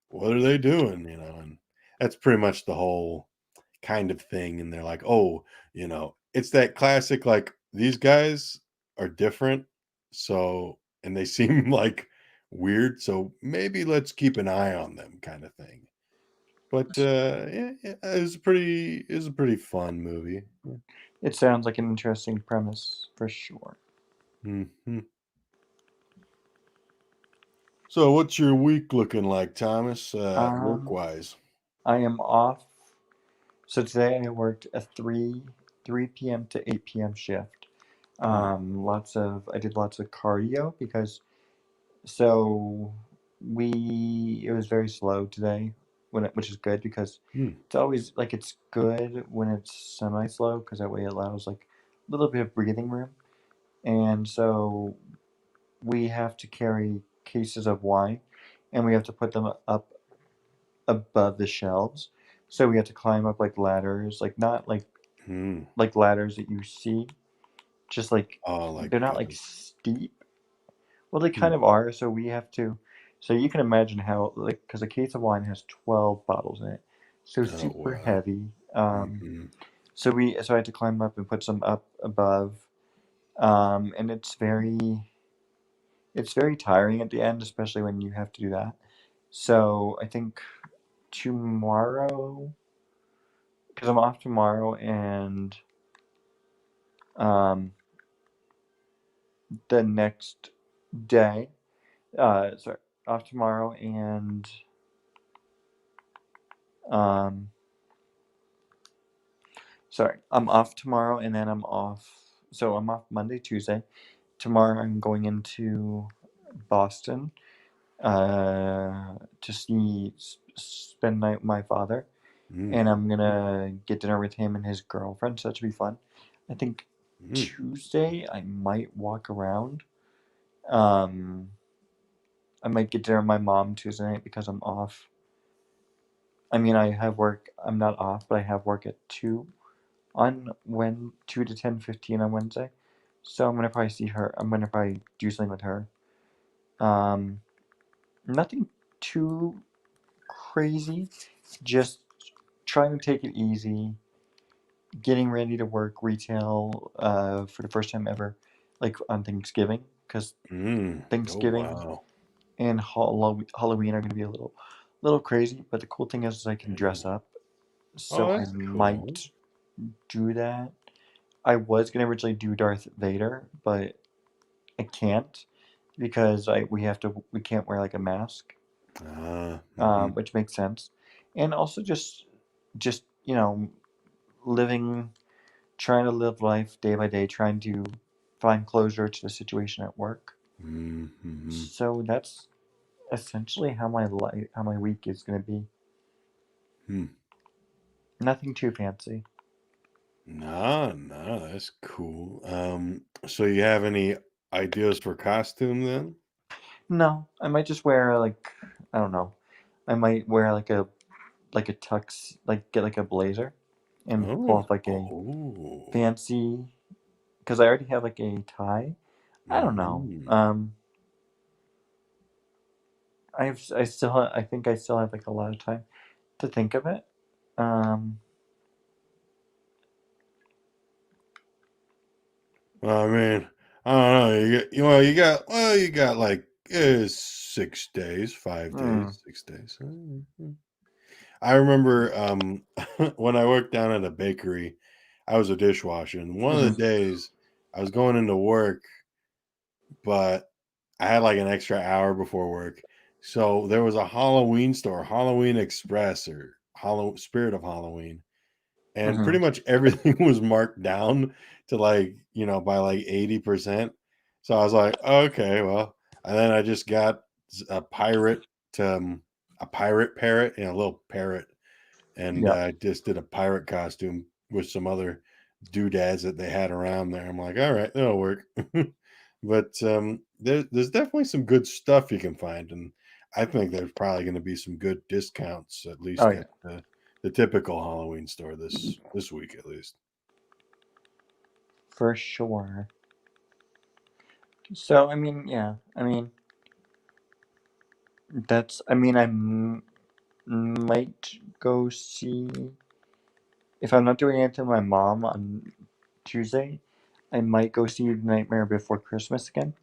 what are they doing? And that's pretty much the whole kind of thing. And they're like, oh, it's that classic, like, these guys are different. So, and they seem like weird. So maybe let's keep an eye on them kind of thing. But yeah, it was a pretty fun movie. It sounds like an interesting premise for sure. Hmm. So what's your week looking like, Thomas, work Um, wise? I am off. So today I worked a 3 p.m. to 8 p.m. shift. I did lots of cardio because so it was very slow today which is good because Hmm. it's always like it's good when it's semi slow because that way it allows like a little bit of breathing room. And so we have to carry cases of wine and we have to put them up above the shelves. So we have to climb up like ladders, like not like Hmm. like ladders that you see, just like Oh, like, they're not like steep. Well, they hmm. kind of are. So we have to. So you can imagine how, like, because a case of wine has 12 bottles in it, so Oh, super wow. heavy. Hmm. So I had to climb up and put some up above, and it's very tiring at the end, especially when you have to do that. So I think tomorrow, because I'm off tomorrow, and um, the next day, sorry, off tomorrow, and um, sorry, I'm off tomorrow, and then I'm off. So I'm off Monday, Tuesday. Tomorrow I'm going into Boston to spend night with my father, and Mm. I'm gonna get dinner with him and his girlfriend. So that should be fun. I think Mm. Tuesday I might walk around. Um, I might get dinner with my mom Tuesday night because I'm off. I mean, I have work. I'm not off, but I have work at 2 on when 2 to 10:15 on Wednesday. So I'm gonna probably see her. I'm gonna probably do something with her. Um, Nothing too crazy. Just trying to take it easy. Getting ready to work retail for the first time ever, like on Thanksgiving, because Mm. Oh, Thanksgiving wow. and Halloween are gonna be a little crazy. But the cool thing is I can dress Yeah. up, Oh, so I that's cool. might do that. I was gonna originally do Darth Vader, but I can't because we can't wear like a mask, Mhm. which makes sense, and also just living, trying to live life day by day, trying to find closure to the situation at work. Mhm. So that's essentially how my week is gonna be. Hmm. Nothing too fancy. No, no, that's cool. So you have any ideas for costume then? No, I might just wear like I don't know. I might wear like a tux, like get like a blazer, and pull Oh, off like a oh. fancy. Because I already have like a tie. I don't know. Mhm. I think I still have like a lot of time to think of it. Um, Well, I mean, I don't know. You got like 6 days, 5 days, hmm, 6 days. I remember when I worked down at a bakery, I was a dishwasher, and one of the hmm, days I was going into work, but I had like an extra hour before work. So there was a Halloween store, Halloween Express or Spirit of Halloween, and hmm. pretty much everything was marked down to like, by like 80%. So I was like, okay, well, and then I just got a pirate, a pirate parrot, a little parrot, and Yeah. I just did a pirate costume with some other doodads that they had around there. I'm like, all right, that'll work. But there's definitely some good stuff you can find, and I think there's probably going to be some good discounts, at least Oh, at the typical Halloween store this week, at least. For sure. So, I mean, yeah. I mean, might go see. If I'm not doing anything with my mom on Tuesday, I might go see Nightmare Before Christmas again.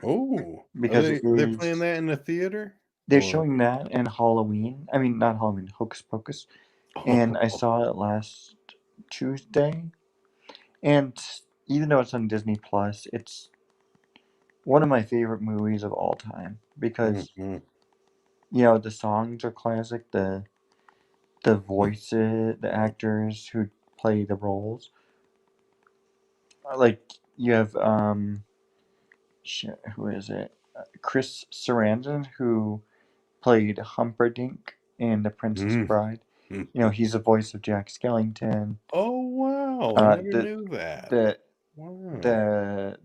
Oh, Because are they playing that in the theater? they're Or showing that and Halloween. I mean, not Halloween, Hocus Pocus. And I saw it last Tuesday. And even though it's on Disney Plus, it's one of my favorite movies of all time because Mhm. the songs are classic. The voices, the actors who play the roles, like you have who is it? Chris Sarandon, who played Humperdinck in The Princess Mhm. Bride. He's the voice of Jack Skellington. Oh wow! I never The knew that. the Wow.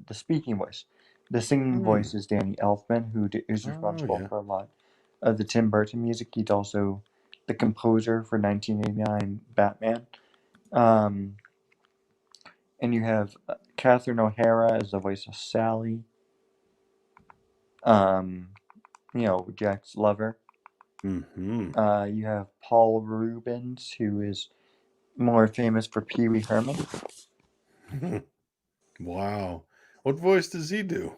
the speaking voice, the singing Hmm. voice is Danny Elfman, who is Oh responsible yeah. for a lot of the Tim Burton music. He's also the composer for 1989 Batman. Um, and you have Catherine O'Hara as the voice of Sally. Um, Jack's lover. Hmm. You have Paul Rubens, who is more famous for Pee Wee Herman. Wow. What voice does he do?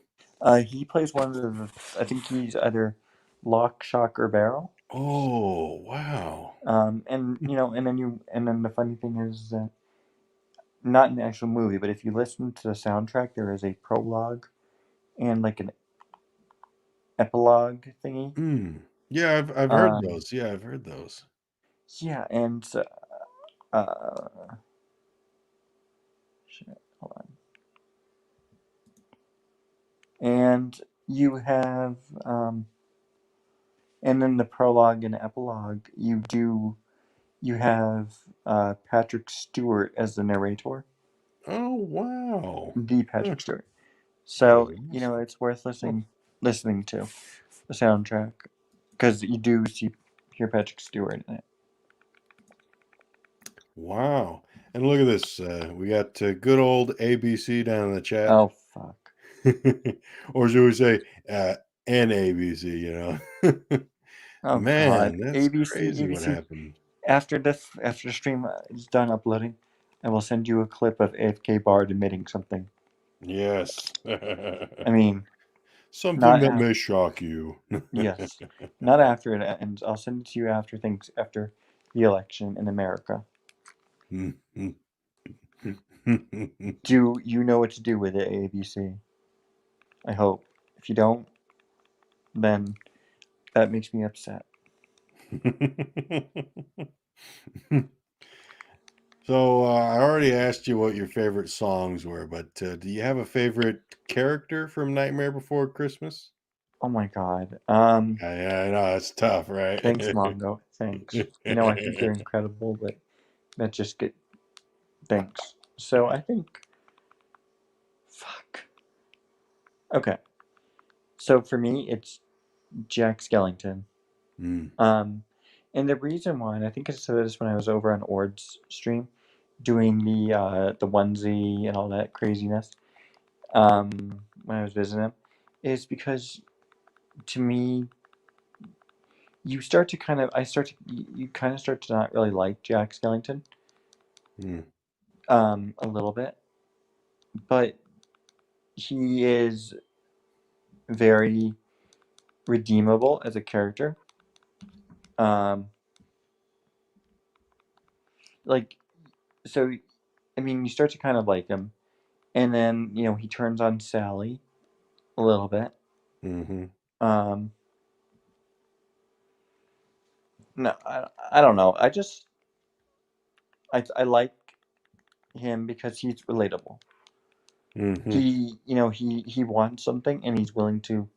He plays one of the. I think he's either Lock, Shock, or Barrel. Oh wow. And then the funny thing is that not in the actual movie, but if you listen to the soundtrack, there is a prologue and like an epilogue thingy. Yeah, I've heard Um, those. Yeah, I've heard those. yeah, and uh, shit, hold on. And you have, and then the prologue and epilogue, you have Patrick Stewart as the narrator, Oh wow. the Huh, Patrick Stewart. that So is awesome. it's worth Huh. listening to the soundtrack because you do hear Patrick Stewart in it. Wow. And look at this. We got good old ABC down in the chat. Oh fuck! Or should we say NABC, Oh god! Man, that's ABC, crazy what ABC. happened. After the stream is done uploading, I will send you a clip of AFK Bard admitting something. Yes. I mean, Something not that after. may shock you. Yes, not after it ends. I'll send it to you after the election in America. Do you know what to do with it, ABC? I hope. If you don't, then that makes me upset. So I already asked you what your favorite songs were, but do you have a favorite character from Nightmare Before Christmas? Oh my god. I know it's tough, right? Thanks, Mongo. Thanks. I think you're incredible, but that just get thanks. So I think fuck. Okay. So for me it's Jack Skellington. Mm. And the reason why, and I think I said this when I was over on Ord's stream, doing the onesie and all that craziness, when I was visiting him, is because to me, you start to kind of, you kind of start to not really like Jack Skellington, Mm. a little bit, but he is very redeemable as a character. Um, like so, I mean, you start to kind of like him, and then he turns on Sally a little bit. Mm-hmm. Um, no, I don't know. I like him because he's relatable. Mm-hmm. He wants something and he's willing to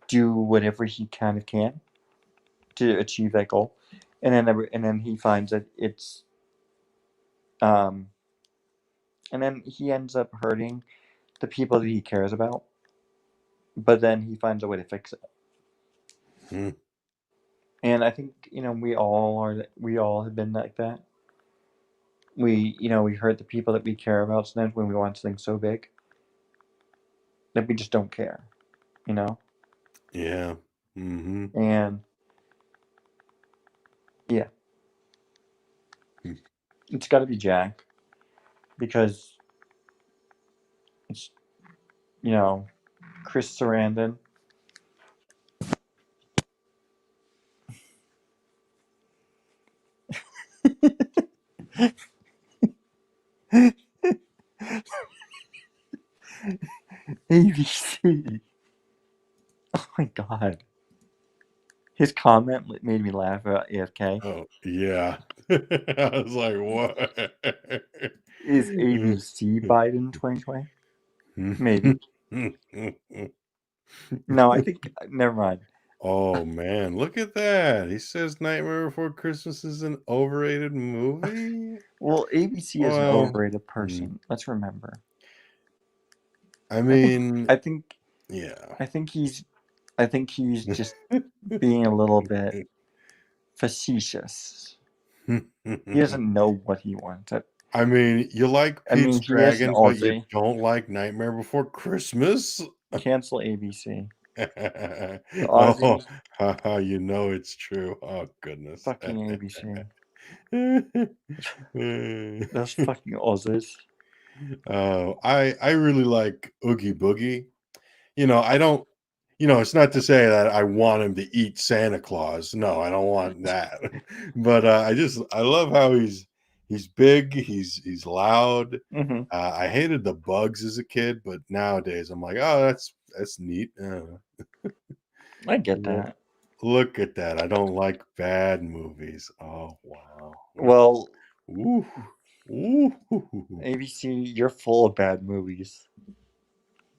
do whatever he kind of can to achieve that goal, and then he finds that it's um, and then he ends up hurting the people that he cares about, but then he finds a way to fix it. Hmm. And I think, we all have been like that. We hurt the people that we care about sometimes when we want something so big that we just don't care, Yeah. And yeah, Hmm. it's got to be Jack because it's, Chris Sarandon. ABC. Oh my god. His comment made me laugh about AFK. Oh, yeah. I was like, what? Is ABC Biden 2020? Maybe. No, I think. Never mind. Oh, man. Look at that. He says Nightmare Before Christmas is an overrated movie. Well, ABC is an Well, overrated person. Let's remember. I mean, I think yeah. he's just being a little bit facetious. He doesn't know what he wants. I mean, you like Pete's he is an Dragon, but you Aussie. don't like Nightmare Before Christmas? Cancel ABC. Oh, Aussies, you know it's true. Oh, goodness. fucking ABC. Those fucking Aussies. I really like Oogie Boogie. I don't, it's not to say that I want him to eat Santa Claus. No, I don't want that. But I love how he's big, he's loud. Mm-hmm. I hated the bugs as a kid, but nowadays I'm like, oh, that's neat. I get that. Look at that. I don't like bad movies. Oh, wow. Well, Ooh. Ooh. ABC, you're full of bad movies.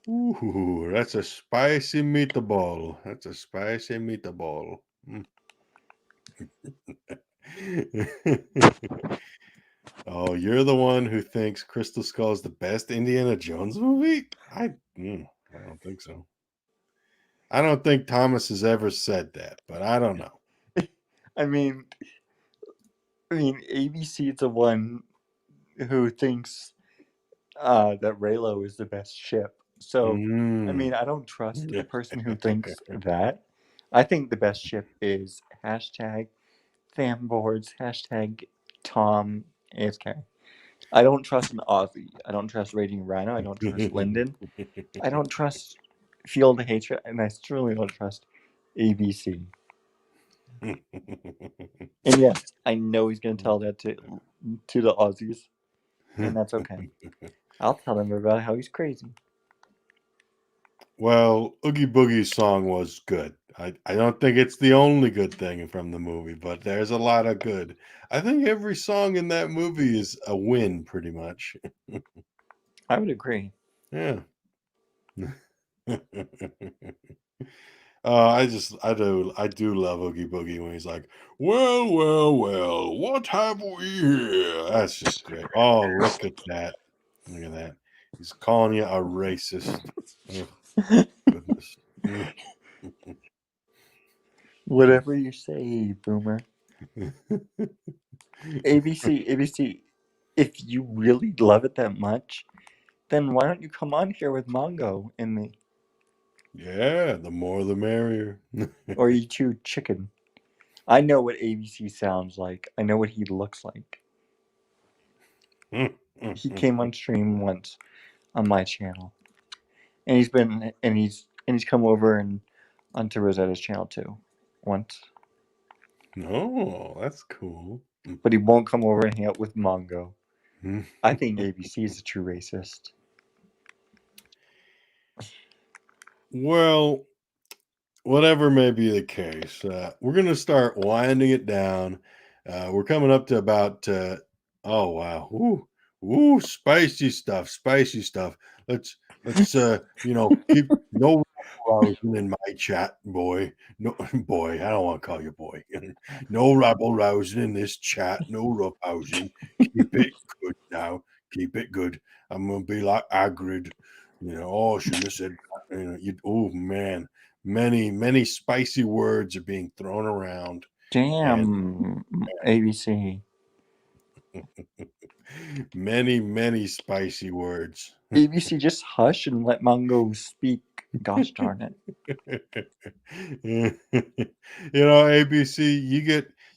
Ooh, that's a spicy meatball. That's a spicy meatball. Oh, you're the one who thinks Crystal Skull is the best Indiana Jones movie? I don't think so. I don't think Thomas has ever said that, but I don't know. I mean, ABC is the one who thinks that Raylo is the best ship. So, I don't trust a person who thinks that. I think the best ship is #fanboards, #Tom AFK. I don't trust an Aussie. I don't trust Raging Rhino. I don't trust Lyndon. I don't trust Field of Hatred, and I certainly don't trust ABC. And yes, I know he's going to tell that to the Aussies, and that's okay. I'll tell him about how he's crazy. Well, Oogie Boogie's song was good. I don't think it's the only good thing from the movie, but there's a lot of good. I think every song in that movie is a win, pretty much. I would agree. Yeah. I do love Oogie Boogie when he's like, well, what have we here? That's just great. Oh, look at that. Look at that. He's calling you a racist. Oh, goodness. Whatever you say, Boomer. ABC, if you really love it that much, then why don't you come on here with Mongo and me? Yeah, the more the merrier. Or you chew chicken. I know what ABC sounds like. I know what he looks like. He came on stream once on my channel. And he's come over and onto Rosetta's channel too. Once. No, that's cool. But he won't come over and hang out with Mongo. I think ABC is a true racist. Well, whatever may be the case, we're going to start winding it down. We're coming up to about, oh, wow. Ooh, spicy stuff. Let's keep no rousing in my chat, boy. No, boy, I don't want to call you boy. No rabble rousing in this chat. No roughhousing. Keep it good now. Keep it good. I'm going to be like Hagrid. Oh, I shouldn't have said that. Oh man, many spicy words are being thrown around, and Damn, ABC. many spicy words. ABC, just hush and let Mongo speak. Gosh darn it. ABC,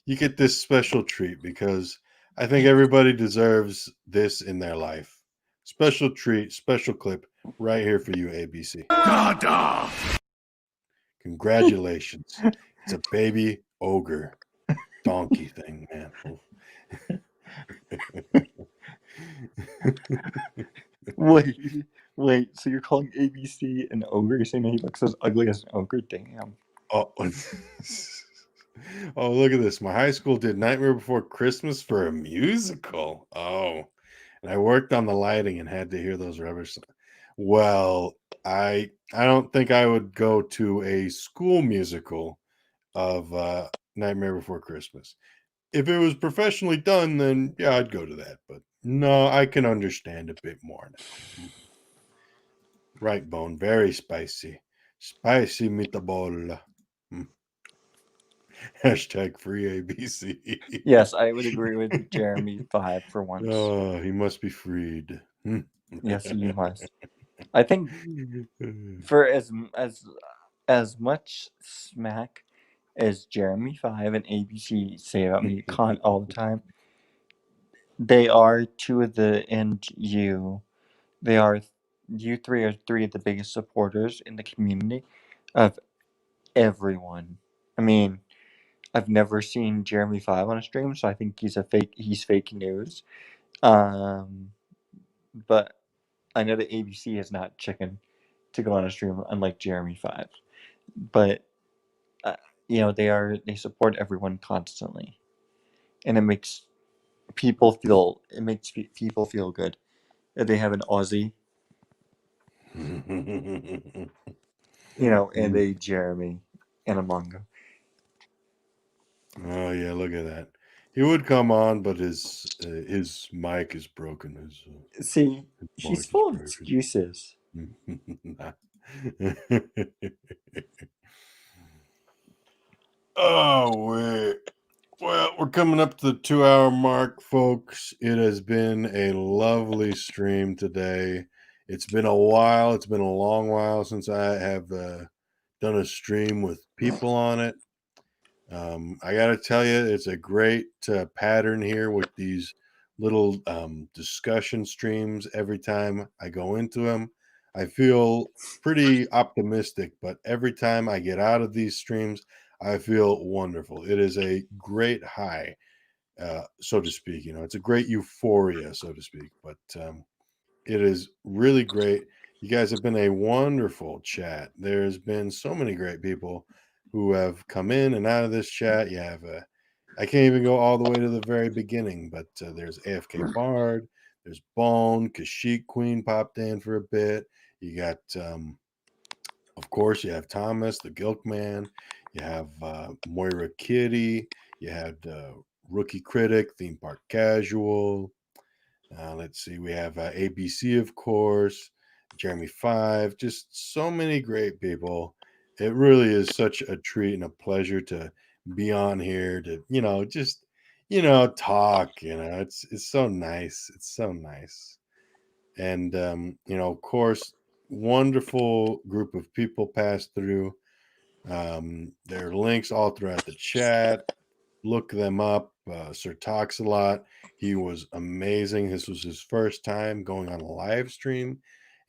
you get this special treat because I think everybody deserves this in their life. Special treat, special clip right here for you, ABC. Dada! Congratulations. It's a baby ogre donkey thing, man. Wait, so you're calling ABC an ogre? You're saying that he looks as ugly as an ogre? Damn. Oh, oh, look at this. My high school did Nightmare Before Christmas for a musical. Oh, and I worked on the lighting and had to hear those rubber. Well, I don't think I would go to a school musical of Nightmare Before Christmas. If it was professionally done, then yeah, I'd go to that. But no, I can understand a bit more now. Right, Bone, very spicy. Spicy meatball. Hashtag free ABC. Yes, I would agree with Jeremy 5 for once. Oh, he must be freed. Yes, you must. I think for as much smack as Jeremy 5 and ABC say about me all the time, they are two of the and you. They are you three are three of the biggest supporters in the community of everyone. I mean, I've never seen Jeremy 5 on a stream, so I think he's fake news. But I know that ABC is not chicken to go on a stream, unlike Jeremy 5. But they support everyone constantly, and it makes people feel good that they have an Aussie, and a Jeremy and a Mongo. Oh yeah, look at that. He would come on, but his mic is broken. See, His he's mic is full of broken. excuses. Oh wait. Well, we're coming up to the 2-hour mark, folks. It has been a lovely stream today. It's been a while. It's been a long while since I have done a stream with people on it. I got to tell you, it's a great pattern here with these little discussion streams. Every time I go into them, I feel pretty optimistic, but every time I get out of these streams, I feel wonderful. It is a great high, so to speak. It's a great euphoria, so to speak, but it is really great. You guys have been a wonderful chat. There's been so many great people who have come in and out of this chat. You have I can't even go all the way to the very beginning, but there's AFK Bard, there's Bone, Kashyyyk Queen popped in for a bit. You got, of course, you have Thomas, the Gilk Man. You have Moira Kitty. You had Rookie Critic, Theme Park Casual. Let's see, we have ABC, of course, Jeremy 5, just so many great people. It really is such a treat and a pleasure to be on here to, just, talk, it's so nice. It's so nice. And, of course, wonderful group of people passed through. There are links all throughout the chat. Look them up. Sir Talks a Lot. He was amazing. This was his first time going on a live stream.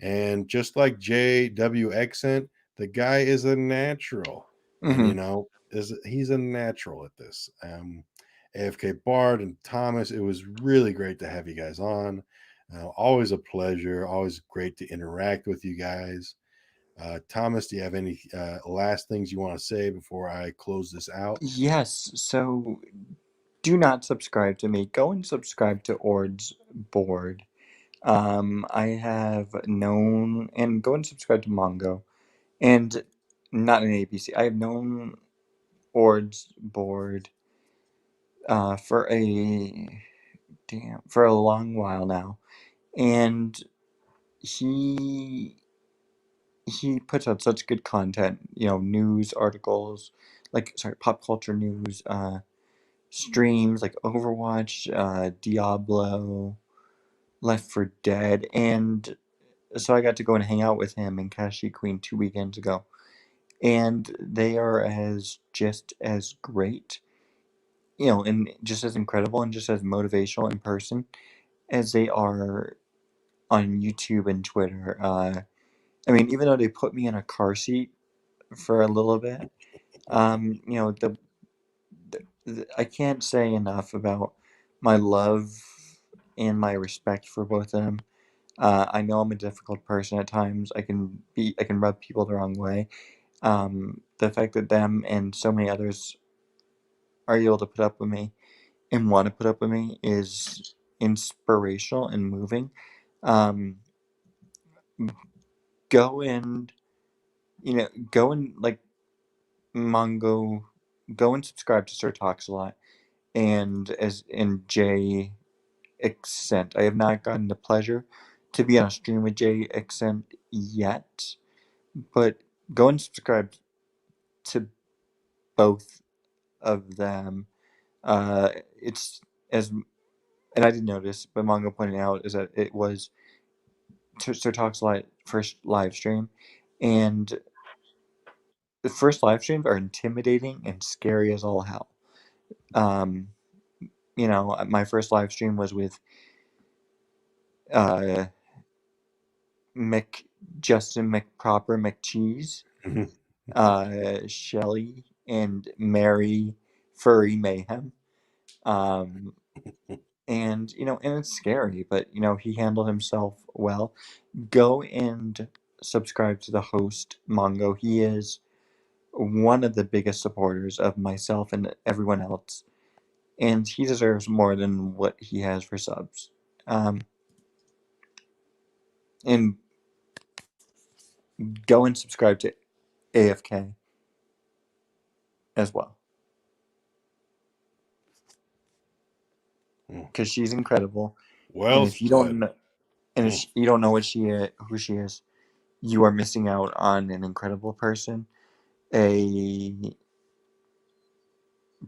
And just like JW Accent, the guy is a natural. Mm-hmm. And, he's a natural at this. AFK Bard and Thomas, it was really great to have you guys on. Always a pleasure. Always great to interact with you guys. Thomas, do you have any last things you want to say before I close this out? Yes, so do not subscribe to me. Go and subscribe to Ord's board. I have known, and go and subscribe to Mongo, and not an ABC. I have known Ord's board for a long while now, and he he puts out such good content, news articles, pop culture news, streams like Overwatch, Diablo, Left 4 Dead, and so I got to go and hang out with him and Kashi Queen 2 weekends ago, and they are just as great, and just as incredible and just as motivational in person as they are on YouTube and Twitter. I mean, even though they put me in a car seat for a little bit, I can't say enough about my love and my respect for both of them. I know I'm a difficult person at times. I can rub people the wrong way. The fact that them and so many others are able to put up with me and want to put up with me is inspirational and moving. Um, go and like Mongo, go and subscribe to Sir Talks a Lot and Jay Accent. I have not gotten the pleasure to be on a stream with Jay Accent yet, but go and subscribe to both of them. It's as and I didn't notice, but Mongo pointed out is that it was Sir Talks Live first live stream, and the first live streams are intimidating and scary as all hell. My first live stream was with uh, Justin McProper McCheese, Shelly, and Mary Furry Mayhem. And it's scary, but he handled himself well. Go and subscribe to the host, Mongo. He is one of the biggest supporters of myself and everyone else, and he deserves more than what he has for subs. And go and subscribe to AFK as well, because she's incredible. Well, And if you don't know, if you don't know who she is, you are missing out on an incredible person, a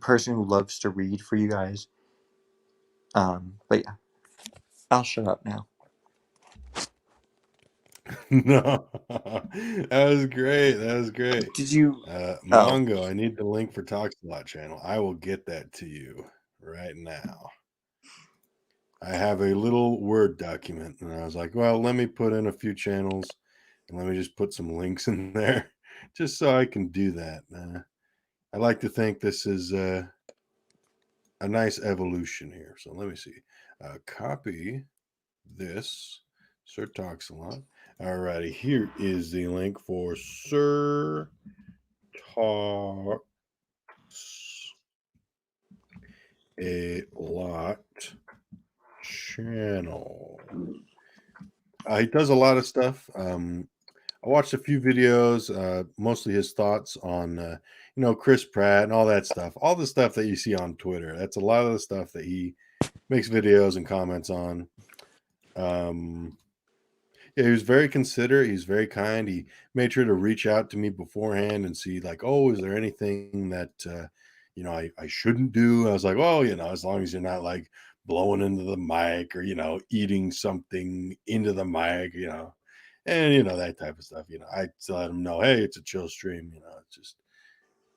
person who loves to read for you guys. But yeah, I'll shut up now. No, that was great. That was great. Did you? Mongo, I need the link for Talks a Lot channel. I will get that to you right now. I have a little Word document, and I was like, well, let me put in a few channels, and let me just put some links in there, just so I can do that. I like to think this is a nice evolution here. So let me see. Copy this. Sir Talks a Lot. Alrighty, here is the link for Sir Talks a Lot channel. He does a lot of stuff. I watched a few videos, mostly his thoughts on, Chris Pratt and all that stuff. All the stuff that you see on Twitter. That's a lot of the stuff that he makes videos and comments on. Yeah, he was very considerate. He's very kind. He made sure to reach out to me beforehand and see, like, oh, is there anything that, I shouldn't do? I was like, well, as long as you're not like blowing into the mic or, eating something into the mic, and, that type of stuff. I let him know, hey, it's a chill stream. It's just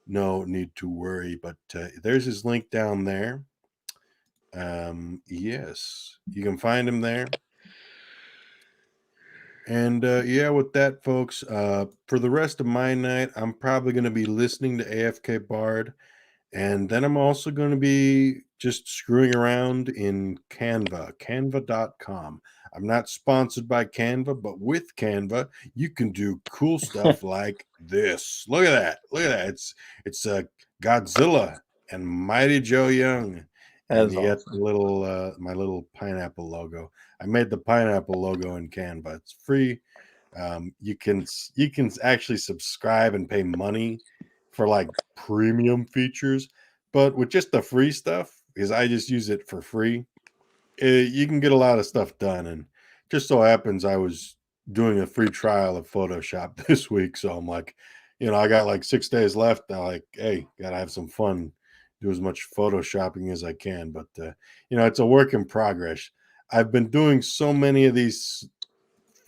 no need to worry. But there's his link down there. Yes, you can find him there. And with that, folks, for the rest of my night, I'm probably going to be listening to AFK Bard. And then I'm also going to be just screwing around in canva.com. I'm not sponsored by Canva, but with Canva, you can do cool stuff like this. Look at that. Look at that. It's Godzilla and Mighty Joe Young. And you get the little my little pineapple logo. I made the pineapple logo in Canva. It's free. You can actually subscribe and pay money for like premium features, but with just the free stuff, because I just use it for free, you can get a lot of stuff done. And just so happens I was doing a free trial of Photoshop this week. So I'm like, I got like 6 days left. I'm like, hey, gotta have some fun, do as much photoshopping as I can. But it's a work in progress. I've been doing so many of these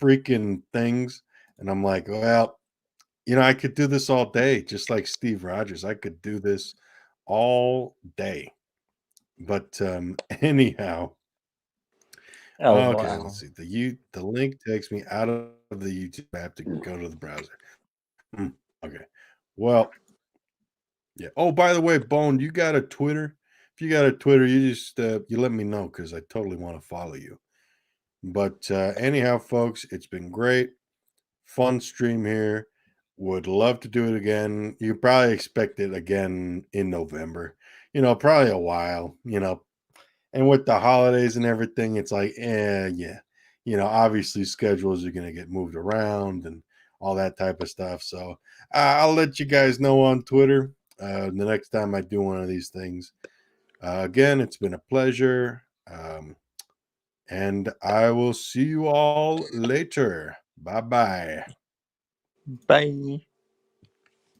freaking things, and I'm like, well, I could do this all day, just like Steve Rogers. I could do this all day. But anyhow, Oh okay, wow. let's see. The link takes me out of the YouTube. I have to go to the browser. Okay. Well, yeah. Oh, by the way, Bone, you got a Twitter? If you got a Twitter, you just you let me know because I totally want to follow you. But anyhow, folks, it's been great. Fun stream here. Would love to do it again. You probably expect it again in November. Probably a while, and with the holidays and everything, it's like, yeah. Obviously schedules are going to get moved around and all that type of stuff. So I'll let you guys know on Twitter the next time I do one of these things. Again, it's been a pleasure. And I will see you all later. Bye-bye. Bye.